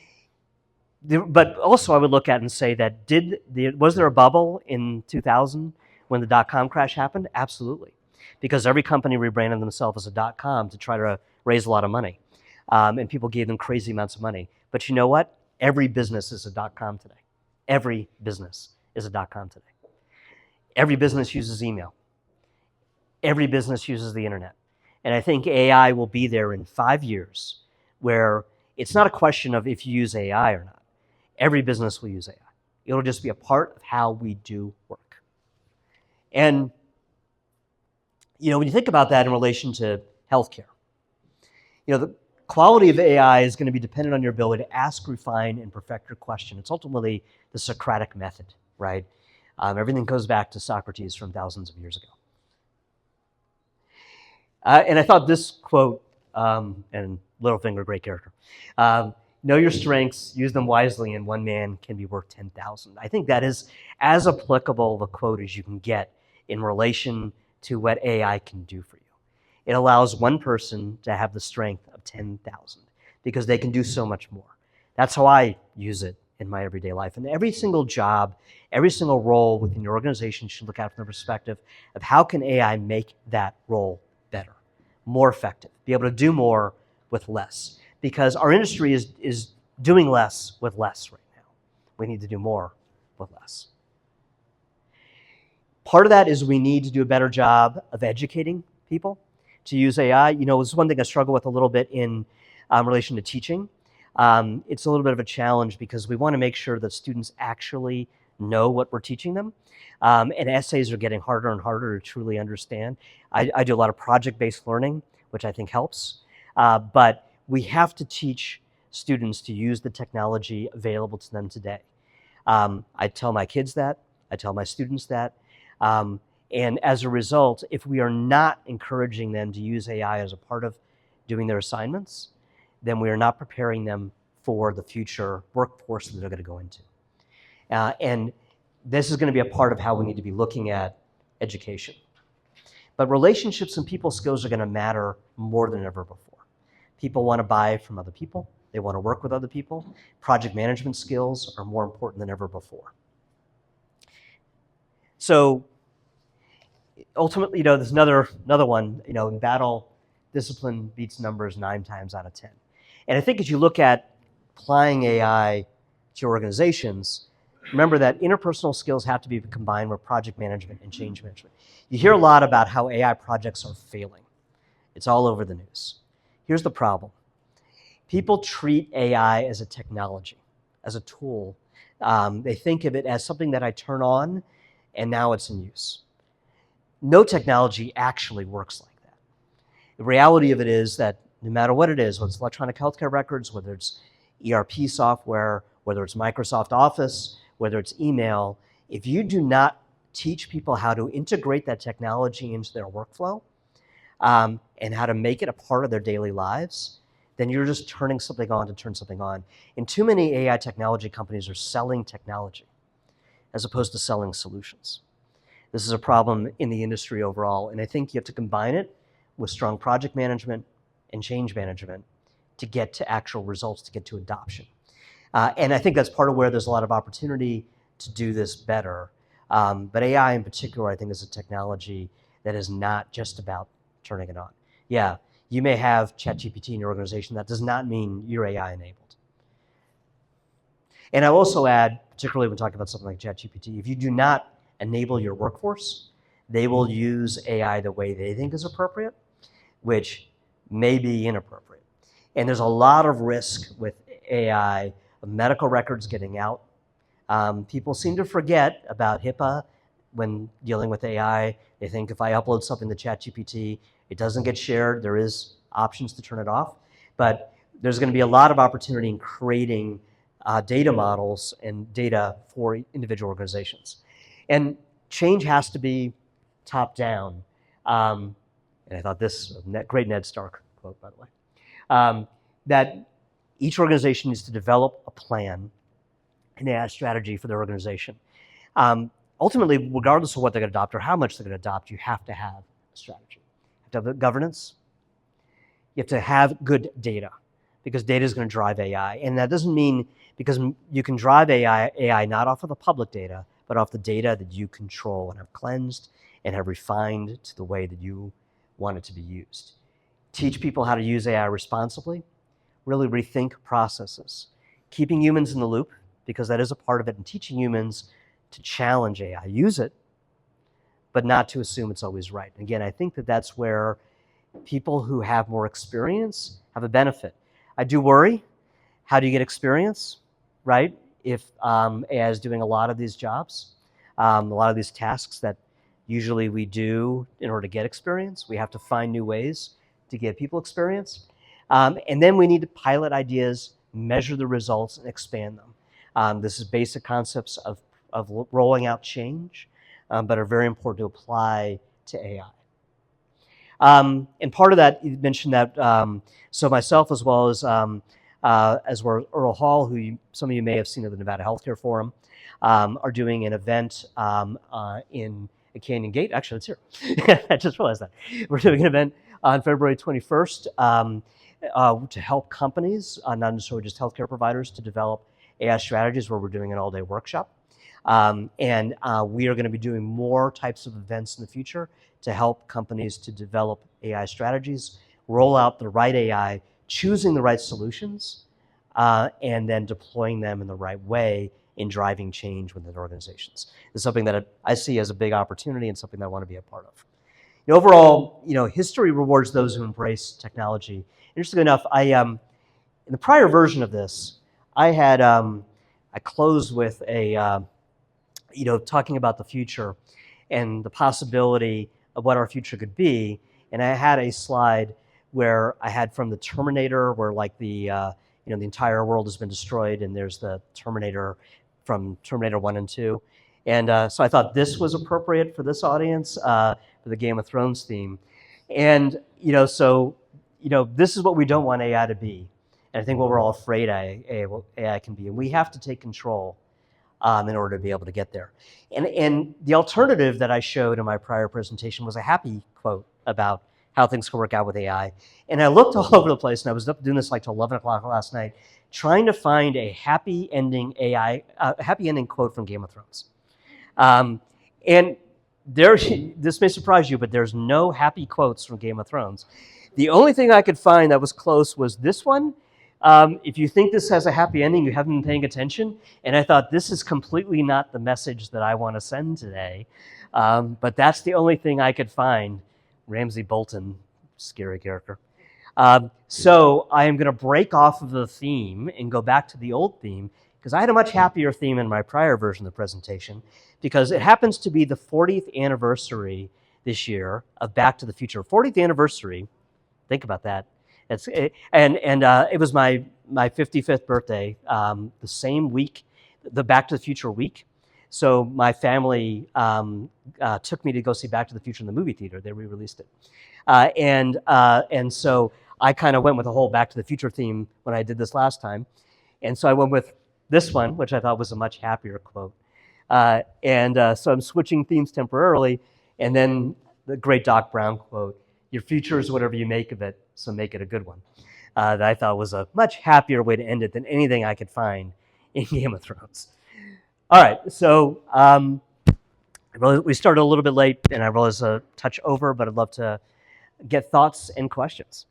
also I would look at it and say that was there a bubble in 2000 when the dot-com crash happened? Absolutely. Because every company rebranded themselves as a dot-com to try to raise a lot of money. And people gave them crazy amounts of money. But you know what? Every business is a dot-com today. Every business is a dot-com today. Every business uses email. Every business uses the internet. And I think AI will be there in 5 years, where it's not a question of if you use AI or not. Every business will use AI. It'll just be a part of how we do work. And when you think about that in relation to healthcare, the quality of AI is going to be dependent on your ability to ask, refine, and perfect your question. It's ultimately the Socratic method, right? Everything goes back to Socrates from thousands of years ago. And I thought this quote, and Littlefinger, great character, know your strengths, use them wisely, and one man can be worth 10,000. I think that is as applicable of a quote as you can get in relation to what AI can do for you. It allows one person to have the strength of 10,000 because they can do so much more. That's how I use it in my everyday life. And every single job, every single role within your organization should look at it from the perspective of how can AI make that role better, more effective, be able to do more with less. Because our industry is doing less with less right now. We need to do more with less. Part of that is we need to do a better job of educating people to use AI. It's one thing I struggle with a little bit in relation to teaching. It's a little bit of a challenge because we want to make sure that students actually know what we're teaching them. And essays are getting harder and harder to truly understand. I do a lot of project-based learning, which I think helps. But we have to teach students to use the technology available to them today. I tell my kids that. I tell my students that. And as a result, if we are not encouraging them to use AI as a part of doing their assignments, then we are not preparing them for the future workforce that they're going to go into. And this is going to be a part of how we need to be looking at education. But relationships and people skills are going to matter more than ever before. People want to buy from other people. They want to work with other people. Project management skills are more important than ever before. So ultimately, there's another one, in battle, discipline beats numbers 9 times out of 10. And I think as you look at applying AI to your organizations, remember that interpersonal skills have to be combined with project management and change management. You hear a lot about how AI projects are failing. It's all over the news. Here's the problem. People treat AI as a technology, as a tool. They think of it as something that I turn on and now it's in use. No technology actually works like that. The reality of it is that no matter what it is, whether it's electronic healthcare records, whether it's ERP software, whether it's Microsoft Office, whether it's email, if you do not teach people how to integrate that technology into their workflow and how to make it a part of their daily lives, then you're just turning something on to turn something on. And too many AI technology companies are selling technology as opposed to selling solutions. This is a problem in the industry overall, and I think you have to combine it with strong project management and change management to get to actual results, to get to adoption. And I think that's part of where there's a lot of opportunity to do this better. But AI in particular, I think, is a technology that is not just about turning it on. Yeah, you may have ChatGPT in your organization. That does not mean you're AI enabled. And I'll also add, particularly when talking about something like ChatGPT, if you do not enable your workforce, they will use AI the way they think is appropriate, which may be inappropriate. And there's a lot of risk with AI of medical records getting out. People seem to forget about HIPAA when dealing with AI. They think if I upload something to ChatGPT, it doesn't get shared. There is options to turn it off. But there's going to be a lot of opportunity in creating data models and data for individual organizations. And change has to be top down. And I thought this, great Ned Stark quote, by the way, that each organization needs to develop a plan, an AI strategy for their organization. Ultimately, regardless of what they're going to adopt or how much they're going to adopt, you have to have a strategy. You have to have governance. You have to have good data, because data is going to drive AI. And that doesn't mean, because you can drive AI not off of the public data, but off the data that you control and have cleansed and have refined to the way that you want it to be used. Teach people how to use AI responsibly, really rethink processes, keeping humans in the loop, because that is a part of it, and teaching humans to challenge AI, use it, but not to assume it's always right. Again, I think that that's where people who have more experience have a benefit. I do worry, how do you get experience, right? If AI is doing a lot of these jobs, a lot of these tasks that usually we do in order to get experience, we have to find new ways to give people experience. And then we need to pilot ideas, measure the results, and expand them. This is basic concepts of rolling out change, but are very important to apply to AI. And part of that, you mentioned that, so myself as well as Earl Hall, who some of you may have seen at the Nevada Healthcare Forum, are doing an event in Canyon Gate. Actually, it's here. I just realized that. We're doing an event on February 21st to help companies, not necessarily just healthcare providers, to develop AI strategies, where we're doing an all-day workshop. And we are going to be doing more types of events in the future to help companies to develop AI strategies, roll out the right AI, choosing the right solutions, and then deploying them in the right way in driving change within organizations. It's something that I see as a big opportunity and something that I want to be a part of. Overall, history rewards those who embrace technology. Interestingly enough, in the prior version of this, I had I closed with a talking about the future and the possibility of what our future could be. And I had a slide where I had from the Terminator, where like the entire world has been destroyed, and there's the Terminator from Terminator 1 and 2. And so I thought this was appropriate for this audience, for the Game of Thrones theme. And, this is what we don't want AI to be. And I think what we're all afraid AI can be. And we have to take control in order to be able to get there. And the alternative that I showed in my prior presentation was a happy quote about how things can work out with AI. And I looked all over the place, and I was up doing this like till 11 o'clock last night, trying to find a happy ending quote from Game of Thrones. And this may surprise you, but there's no happy quotes from Game of Thrones. The only thing I could find that was close was this one. If you think this has a happy ending, you haven't been paying attention. And I thought, this is completely not the message that I want to send today. But that's the only thing I could find. Ramsay Bolton, scary character. So I am going to break off of the theme and go back to the old theme, because I had a much happier theme in my prior version of the presentation, because it happens to be the 40th anniversary this year of Back to the Future. 40th anniversary, think about that. It was my 55th birthday, the same week, the Back to the Future week. So my family took me to go see Back to the Future in the movie theater. They re-released it. And so I kind of went with the whole Back to the Future theme when I did this last time. And so I went with this one, which I thought was a much happier quote. So I'm switching themes temporarily. And then the great Doc Brown quote, "Your future is whatever you make of it, so make it a good one." That I thought was a much happier way to end it than anything I could find in Game of Thrones. All right, so we started a little bit late, and I realized a touch over, but I'd love to get thoughts and questions.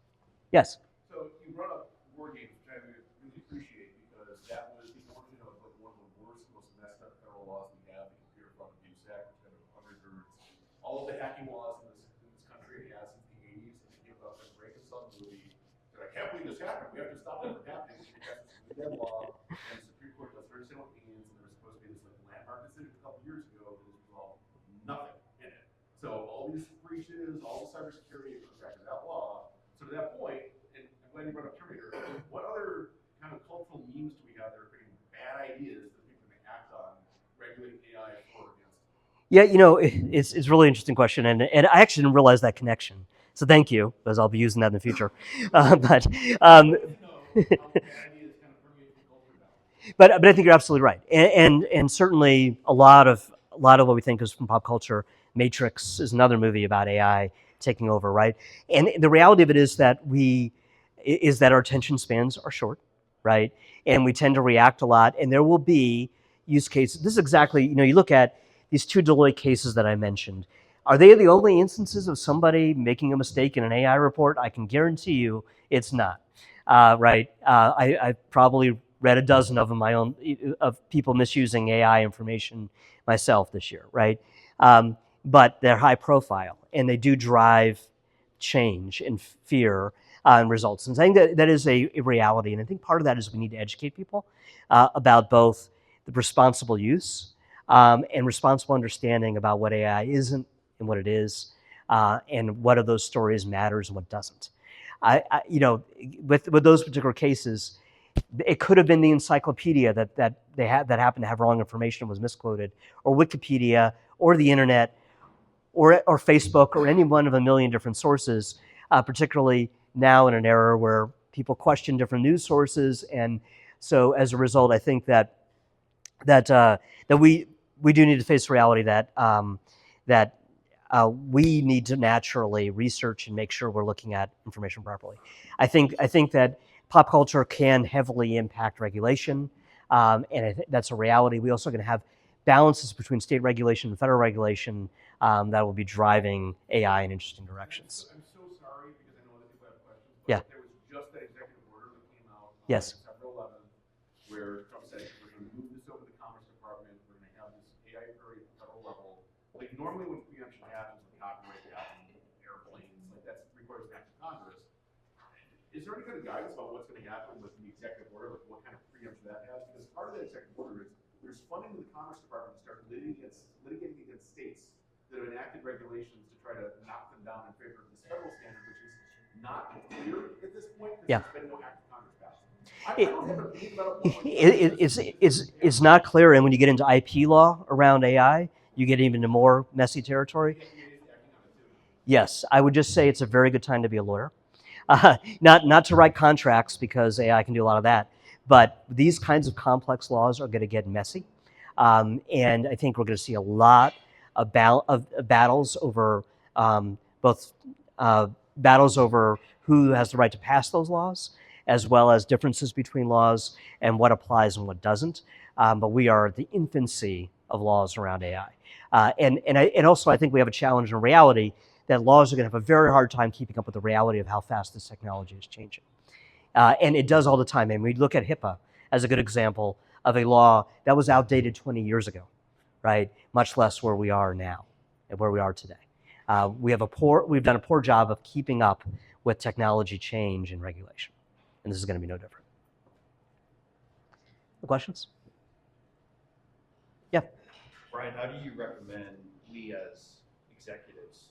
Yes? So you brought up war games, which I really appreciate, because that was the origin of like one of the worst, most messed up federal laws we have, the Computer Fraud and Abuse Act, which kind of undergirds all of the hacking laws in this country. It has since the 80s, and it came about this Reagan Sun movie. That I can't believe this happened. We have to stop that from happening. It has this really bad law, and the Supreme Court does understand what it means, and there was supposed to be this like landmark decision a couple years ago that was resolved nothing in it. So all these breaches, all the cybersecurity, it goes back to that law. So to that point, and I'm glad you brought up Terminator, what other kind of cultural memes do we have that are creating bad ideas that people can act on, regulating AI for or against? Yeah, it's a really interesting question, and I actually didn't realize that connection. So thank you, because I'll be using that in the future. But I think you're absolutely right, and certainly a lot of what we think is from pop culture. Matrix is another movie about AI taking over, right? And the reality of it is that our attention spans are short, right? And we tend to react a lot, and there will be use cases. This is exactly, you look at these two Deloitte cases that I mentioned. Are they the only instances of somebody making a mistake in an AI report? I can guarantee you it's not, right? I probably read a dozen of them, of people misusing AI information myself this year, right? But they're high profile, and they do drive change and fear and results. And I think that is a reality. And I think part of that is we need to educate people about both the responsible use and responsible understanding about what AI isn't and what it is, and what of those stories matters and what doesn't. With those particular cases, it could have been the encyclopedia that happened to have wrong information and was misquoted, or Wikipedia, or the internet, or Facebook, or any one of a million different sources, particularly now in an era where people question different news sources. And so as a result, I think that we do need to face reality that we need to naturally research and make sure we're looking at information properly. I think that pop culture can heavily impact regulation, and I think that's a reality. We also going to have balances between state regulation and federal regulation that will be driving AI in interesting directions. I'm so sorry, because I know other people have questions, but yeah. There was just that executive order that came out on Yes. December 11th, where Trump said, we're going to move this over to the Commerce Department, we're going to have this AI parity at the federal level. Like normally when preemption happens with copyright patent, airplanes, like that requires an act of Congress. Is there any kind of guidance about what's going to happen with the executive order, like what kind of preemption that has? Because part of that executive order is there's there's funding in the Commerce Department to start litigating against states that have enacted regulations to try to knock them down in favor of this federal standard, which is not clear at this point because Yeah. there's been no act of Congress passed. I don't have an opinion about it. It's not clear, and when you get into IP law around AI, you get even into more messy territory. Yes, I would just say it's a very good time to be a lawyer. Not to write contracts because AI can do a lot of that, but these kinds of complex laws are going to get messy, and I think we're going to see a lot of battles over both battles over who has the right to pass those laws, as well as differences between laws and what applies and what doesn't. But we are at the infancy of laws around AI, and also I think we have a challenge in reality that laws are going to have a very hard time keeping up with the reality of how fast this technology is changing. And it does all the time. And we look at HIPAA as a good example of a law that was outdated 20 years ago, right? Much less where we are now and where we are today. We've done a poor job of keeping up with technology change and regulation. And this is going to be no different. The questions? Yeah. Brian, how do you recommend we as executives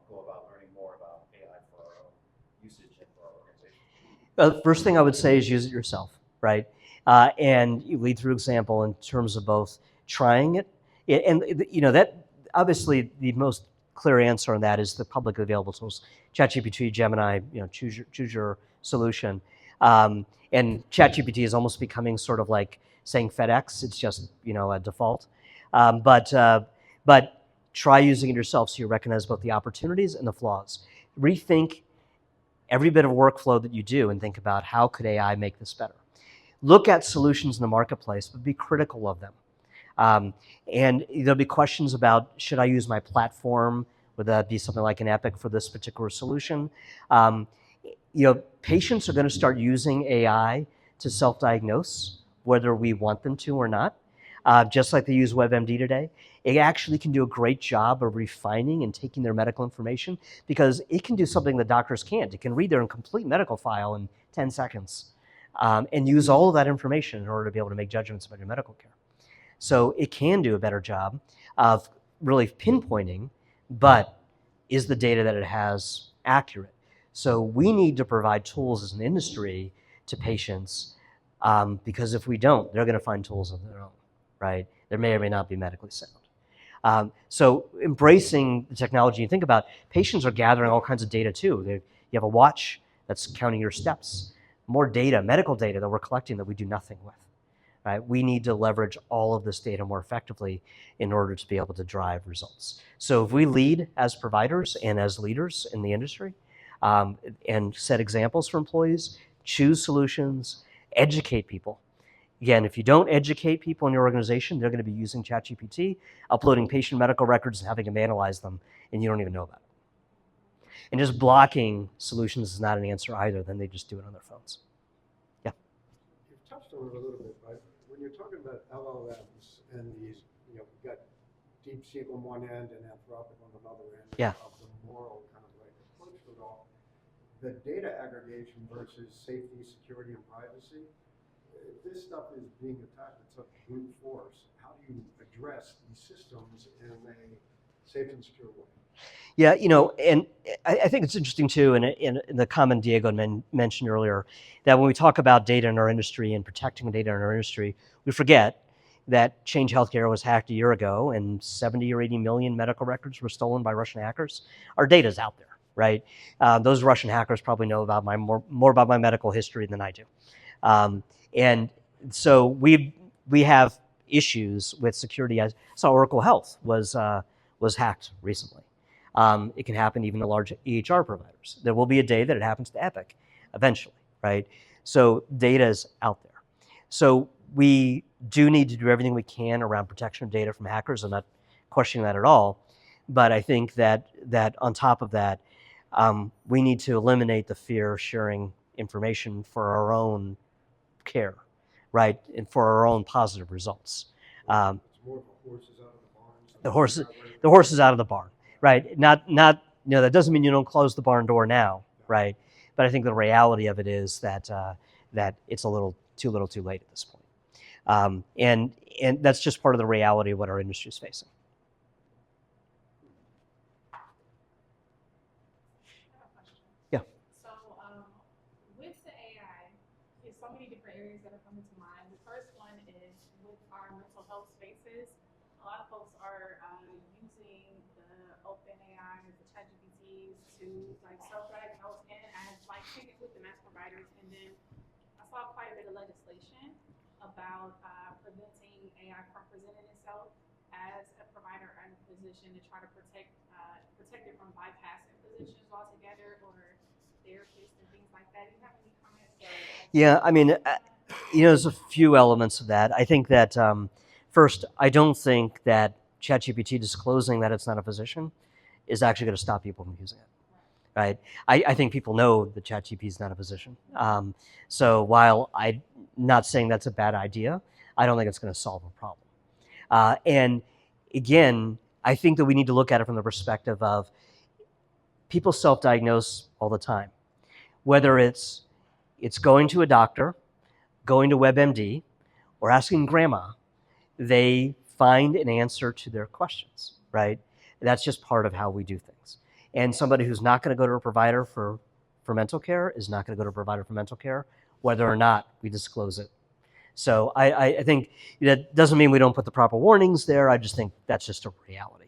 go about learning more about AI for our own usage and for our organization? The first thing I would say is use it yourself, right? And you lead through example in terms of both trying it, and that obviously the most clear answer on that is the publicly available tools, ChatGPT, Gemini. Choose your solution. And ChatGPT is almost becoming sort of like saying FedEx. It's just a default. But try using it yourself so you recognize both the opportunities and the flaws. Rethink every bit of workflow that you do and think about how could AI make this better. Look at solutions in the marketplace, but be critical of them. And there'll be questions about, should I use my platform? Would that be something like an Epic for this particular solution? Patients are going to start using AI to self-diagnose, whether we want them to or not. Just like they use WebMD today. It actually can do a great job of refining and taking their medical information because it can do something that doctors can't. It can read their complete medical file in 10 seconds and use all of that information in order to be able to make judgments about your medical care. So it can do a better job of really pinpointing, but is the data that it has accurate? So we need to provide tools as an industry to patients because if we don't, they're going to find tools of their own. Right? They may or may not be medically sound. So embracing the technology, you think about patients are gathering all kinds of data too. You have a watch that's counting your steps, more data, medical data that we're collecting that we do nothing with. Right? We need to leverage all of this data more effectively in order to be able to drive results. So if we lead as providers and as leaders in the industry and set examples for employees, choose solutions, educate people. Again, if you don't educate people in your organization, they're going to be using ChatGPT, uploading patient medical records and having them analyze them, and you don't even know about it. And just blocking solutions is not an answer either. Then they just do it on their phones. Yeah. You've touched on it a little bit, but when you're talking about LLMs and these, you've got DeepSeek on one end and Anthropic on another end of the moral kind of like approach to it all, the data aggregation versus safety, security, and privacy. If this stuff is being attacked with such brute force, how do you address these systems in a safe and secure way? Yeah, and I think it's interesting too, in the comment Diego mentioned earlier, that when we talk about data in our industry and protecting data in our industry, we forget that Change Healthcare was hacked a year ago and 70 or 80 million medical records were stolen by Russian hackers. Our data's out there, right? Those Russian hackers probably know about more about my medical history than I do. And so we have issues with security. I saw Oracle Health was hacked recently. It can happen even to large EHR providers. There will be a day that it happens to Epic eventually, right? So data is out there. So we do need to do everything we can around protection of data from hackers. I'm not questioning that at all. But I think that on top of that, we need to eliminate the fear of sharing information for our own care, right, and for our own positive results. It's more of a horses out of the barns. The horse is out of the barn, right? Not that doesn't mean you don't close the barn door now, right? But I think the reality of it is that it's a little too late at this point. And that's just part of the reality of what our industry is facing. Yeah. So, with the AI, there's so many different areas that are coming to mind. The first one is with our mental health spaces. A lot of folks are using the OpenAI, the ChatGPTs to like self-diagnose and as like sync it with the mass providers. And then I saw quite a bit of legislation about preventing AI from presenting itself as a provider and a physician to try to protect it from bypassing physicians altogether or therapists and things like that. Do you have any comments? Yeah, I mean, there's a few elements of that. I think that first, I don't think that ChatGPT disclosing that it's not a physician is actually going to stop people from using it. Right? I think people know that ChatGPT is not a physician. So while I'm not saying that's a bad idea, I don't think it's going to solve a problem. And again, I think that we need to look at it from the perspective of people self-diagnose all the time. Whether it's going to a doctor, going to WebMD, or asking grandma, they find an answer to their questions, right? That's just part of how we do things. And somebody who's not going to go to a provider for mental care is not going to go to a provider for mental care, whether or not we disclose it. So I think that doesn't mean we don't put the proper warnings there. I just think that's just a reality.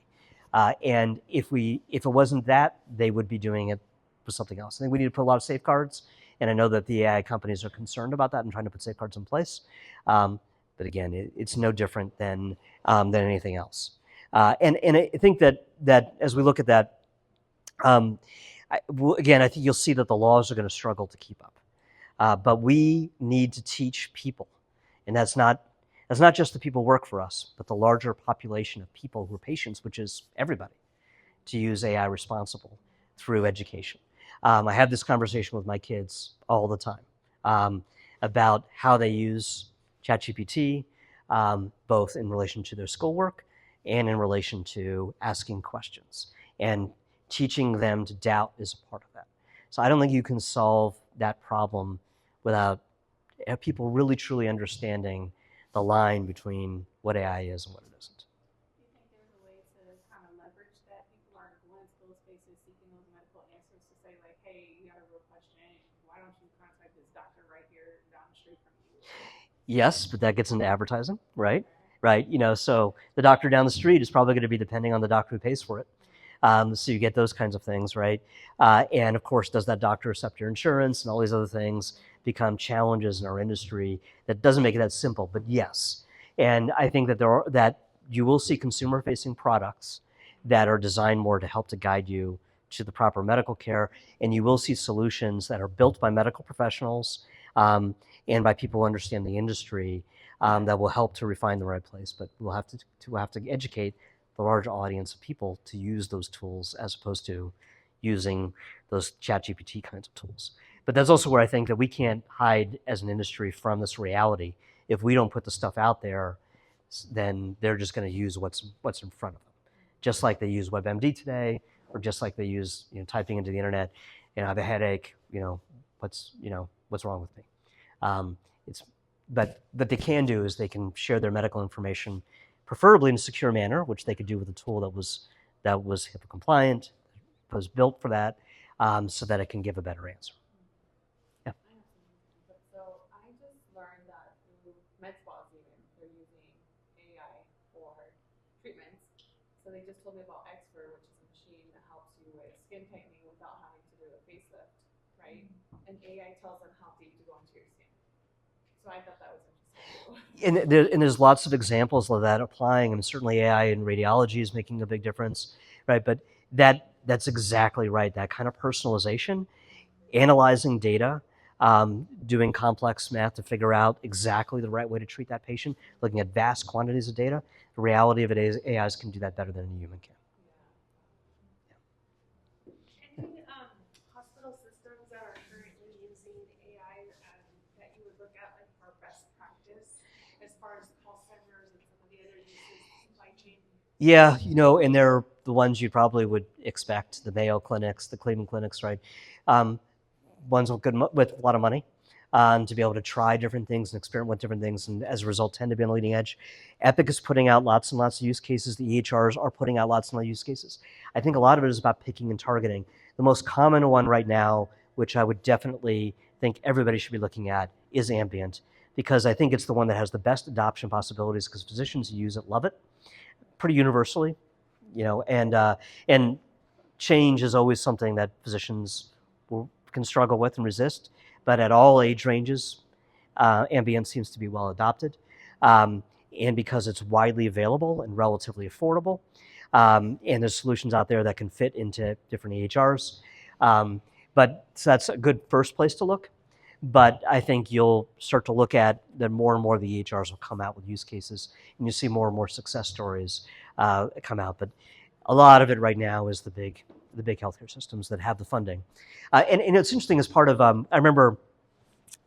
And if it wasn't that, they would be doing it with something else. I think we need to put a lot of safeguards. And I know that the AI companies are concerned about that and trying to put safeguards in place. But again, it's no different than anything else. And I think that as we look at that, again, I think you'll see that the laws are going to struggle to keep up. But we need to teach people, and that's not just the people who work for us, but the larger population of people who are patients, which is everybody, to use AI responsible through education. I have this conversation with my kids all the time about how they use ChatGPT, both in relation to their schoolwork and in relation to asking questions. And teaching them to doubt is a part of that. So I don't think you can solve that problem without people really truly understanding the line between what AI is and what it isn't. Do you think there's a way to kind of leverage that? People are going to those spaces seeking those medical answers to say like, hey, you got a real question. Why don't you contact this doctor right here down the street from you? Yes, but that gets into advertising, right? Right. So the doctor down the street is probably going to be depending on the doctor who pays for it. So you get those kinds of things, right? And of course, does that doctor accept your insurance and all these other things become challenges in our industry that doesn't make it that simple, but yes. And I think that you will see consumer-facing products that are designed more to help to guide you to the proper medical care, and you will see solutions that are built by medical professionals and by people who understand the industry that will help to refine the right place. But we'll have to educate the large audience of people to use those tools as opposed to using those ChatGPT kinds of tools. But that's also where I think that we can't hide as an industry from this reality. If we don't put the stuff out there, then they're just going to use what's in front of them. Just like they use WebMD today, or just like they use typing into the internet, I have a headache, what's wrong with me? But what they can do is they can share their medical information, preferably in a secure manner, which they could do with a tool that was HIPAA compliant, was built for that, so that it can give a better answer. Yeah. So I just learned that through med spas even, they're using AI for treatments. So they just told me about Expert, which is a machine that helps you with skin tightening without having to do a facelift, right? And AI tells them how deep to go into your skin. So I thought that was interesting. And there's lots of examples of that applying, and certainly AI in radiology is making a big difference, right? But that's exactly right. That kind of personalization, analyzing data, doing complex math to figure out exactly the right way to treat that patient, looking at vast quantities of data. The reality of it is AIs can do that better than a human can. Any hospital systems that are currently using AI that you would look at like for best practice as far as call centers and some of the other uses, supply chain? Yeah, and they're the ones you probably would expect, the Mayo clinics, the Cleveland clinics, right? Ones with a lot of money. to be able to try different things and experiment with different things, and as a result tend to be on the leading edge. Epic is putting out lots and lots of use cases. The EHRs are putting out lots and lots of use cases. I think a lot of it is about picking and targeting. The most common one right now, which I would definitely think everybody should be looking at, is ambient, because I think it's the one that has the best adoption possibilities, because physicians who use it love it pretty universally, and change is always something that physicians can struggle with and resist, but at all age ranges, ambient seems to be well adopted. And because it's widely available and relatively affordable, and there's solutions out there that can fit into different EHRs. So that's a good first place to look. But I think you'll start to look at that more and more of the EHRs will come out with use cases, and you see more and more success stories come out. But a lot of it right now is the big healthcare systems that have the funding. And it's interesting as part of, I remember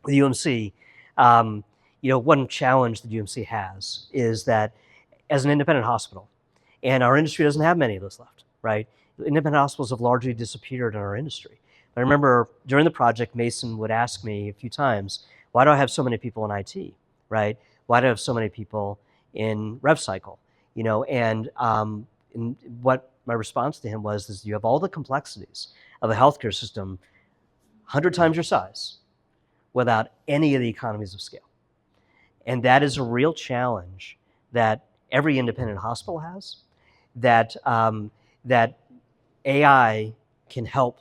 with UMC, one challenge that UMC has is that as an independent hospital, and our industry doesn't have many of those left, right? Independent hospitals have largely disappeared in our industry. I remember during the project, Mason would ask me a few times, why do I have so many people in IT, right? Why do I have so many people in RevCycle? And what my response to him was, is you have all the complexities of a healthcare system 100 times your size without any of the economies of scale. And that is a real challenge that every independent hospital has, that AI can help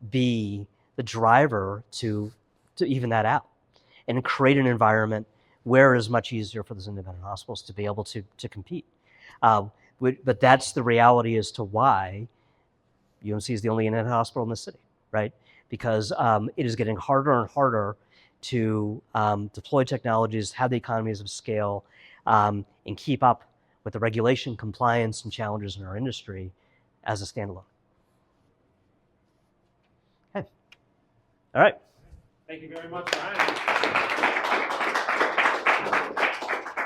be the driver to even that out and create an environment where it is much easier for those independent hospitals to be able to compete. But that's the reality as to why UMC is the only independent hospital in the city, right? Because it is getting harder and harder to deploy technologies, have the economies of scale, and keep up with the regulation, compliance, and challenges in our industry as a standalone. Okay. All right. Thank you very much, Brian.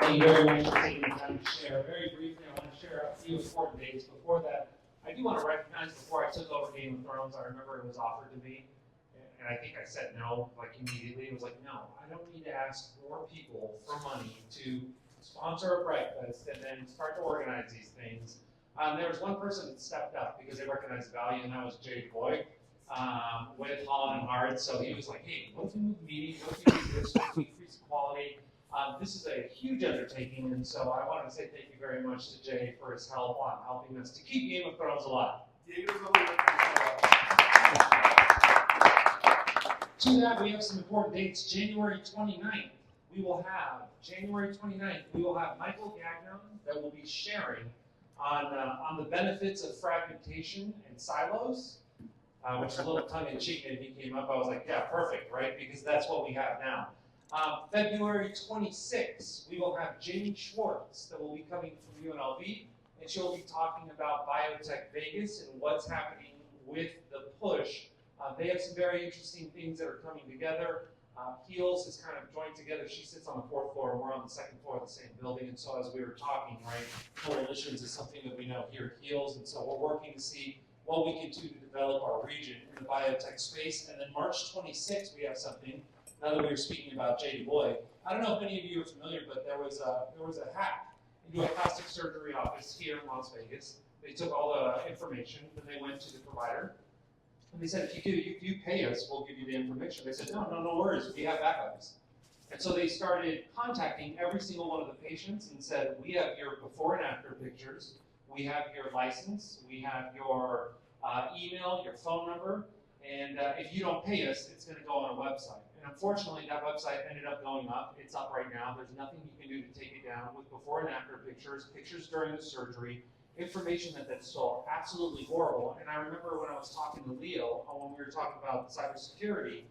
Thank you very much for taking the time to share. Very briefly, I want to share a few important dates. Before that, I do want to recognize, before I took over Game of Thrones, I remember it was offered to me, and I think I said no, immediately. It was no, I don't need to ask more people for money to sponsor a breakfast and then start to organize these things. There was one person that stepped up because they recognized value, and that was Jay Boyd with Holland and Hard. So he was like, hey, what if we move the meeting? What if we do this? What if we increase quality? This is a huge undertaking, and so I wanted to say thank you very much to Jay for his help on helping us to keep Game of Thrones alive. To that, we have some important dates. January 29th, we will have Michael Gagnon that will be sharing on the benefits of fragmentation and silos, which is a little tongue-in-cheek, and he came up. I was like, yeah, perfect, right? Because that's what we have now. February 26th, we will have Jamie Schwartz that will be coming from UNLV, and she'll be talking about Biotech Vegas and what's happening with the push. They have some very interesting things that are coming together. Heels is kind of joined together. She sits on the 4th floor, and we're on the 2nd floor of the same building. And so as we were talking, right, coalitions is something that we know here at Heels. And so we're working to see what we can do to develop our region in the biotech space. And then March 26th, we have something. Now that we were speaking about Jay Boyd, I don't know if any of you are familiar, but there was a hack into a plastic surgery office here in Las Vegas. They took all the information, then they went to the provider, and they said, if you pay us, we'll give you the information. They said, no worries, we have backups. And so they started contacting every single one of the patients and said, we have your before and after pictures, we have your license, we have your email, your phone number, and if you don't pay us, it's going to go on a website. And unfortunately, that website ended up going up. It's up right now. There's nothing you can do to take it down with before and after pictures, pictures during the surgery, information that's so absolutely horrible. And I remember when I was talking to Leo, when we were talking about cybersecurity,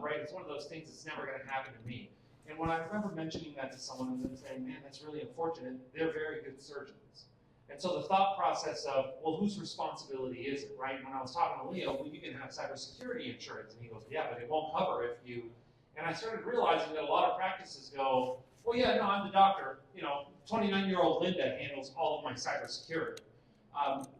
right, it's one of those things that's never going to happen to me. And when I remember mentioning that to someone and them saying, man, that's really unfortunate, they're very good surgeons. And so the thought process of, well, whose responsibility is it, right? When I was talking to Leo, well, you can have cybersecurity insurance. And he goes, yeah, but it won't cover if you... And I started realizing that a lot of practices go, well, yeah, no, I'm the doctor. 29-year-old Linda handles all of my cybersecurity.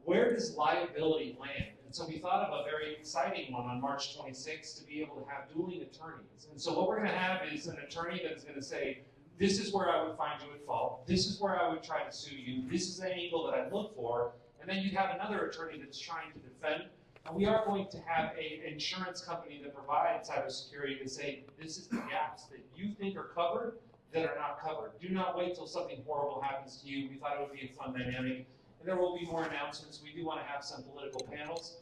Where does liability land? And so we thought of a very exciting one on March 26th to be able to have dueling attorneys. And so what we're going to have is an attorney that is going to say, this is where I would find you at fault. This is where I would try to sue you. This is the angle that I'd look for. And then you'd have another attorney that's trying to defend. And we are going to have an insurance company that provides cybersecurity to say, this is the gaps that you think are covered that are not covered. Do not wait till something horrible happens to you. We thought it would be a fun dynamic. And there will be more announcements. We do want to have some political panels.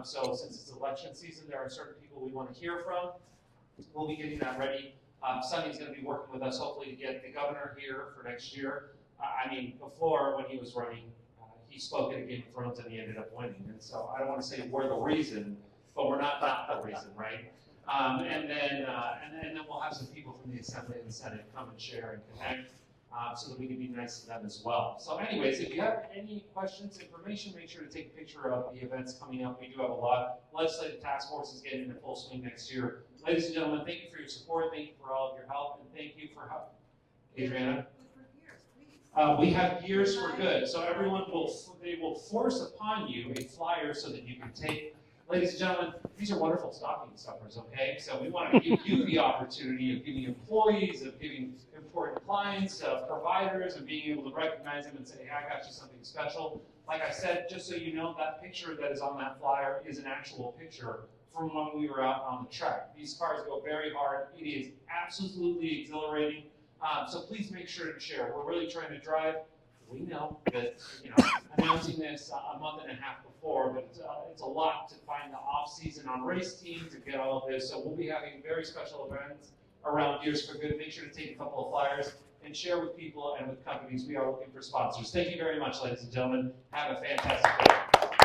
So since it's election season, there are certain people we want to hear from. We'll be getting that ready. Sonny's going to be working with us, hopefully, to get the governor here for next year. I mean, before, when he was running, he spoke at a Game of Thrones and he ended up winning. And so I don't want to say we're the reason, but we're not the reason, right? And then we'll have some people from the Assembly and the Senate come and share and connect so that we can be nice to them as well. So anyways, if you have any questions, information, make sure to take a picture of the events coming up. We do have a lot. Legislative task force is getting into full swing next year. Ladies and gentlemen, thank you for your support. Thank you for all of your help. And thank you for help. Adriana? We have Gears for Good. So everyone they will force upon you a flyer so that you can take. Ladies and gentlemen, these are wonderful stocking stuffers, okay? So we want to give you the opportunity of giving employees, of giving important clients, providers, and being able to recognize them and say, hey, I got you something special. Like I said, just so you know, that picture that is on that flyer is an actual picture from when we were out on the track. These cars go very hard. It is absolutely exhilarating. So please make sure to share. We're really trying to drive. We know that, announcing this a month and a half before, but it's a lot to find the off season on race teams to get all of this. So we'll be having very special events around Gears for Good. Make sure to take a couple of flyers and share with people and with companies. We are looking for sponsors. Thank you very much, ladies and gentlemen. Have a fantastic day.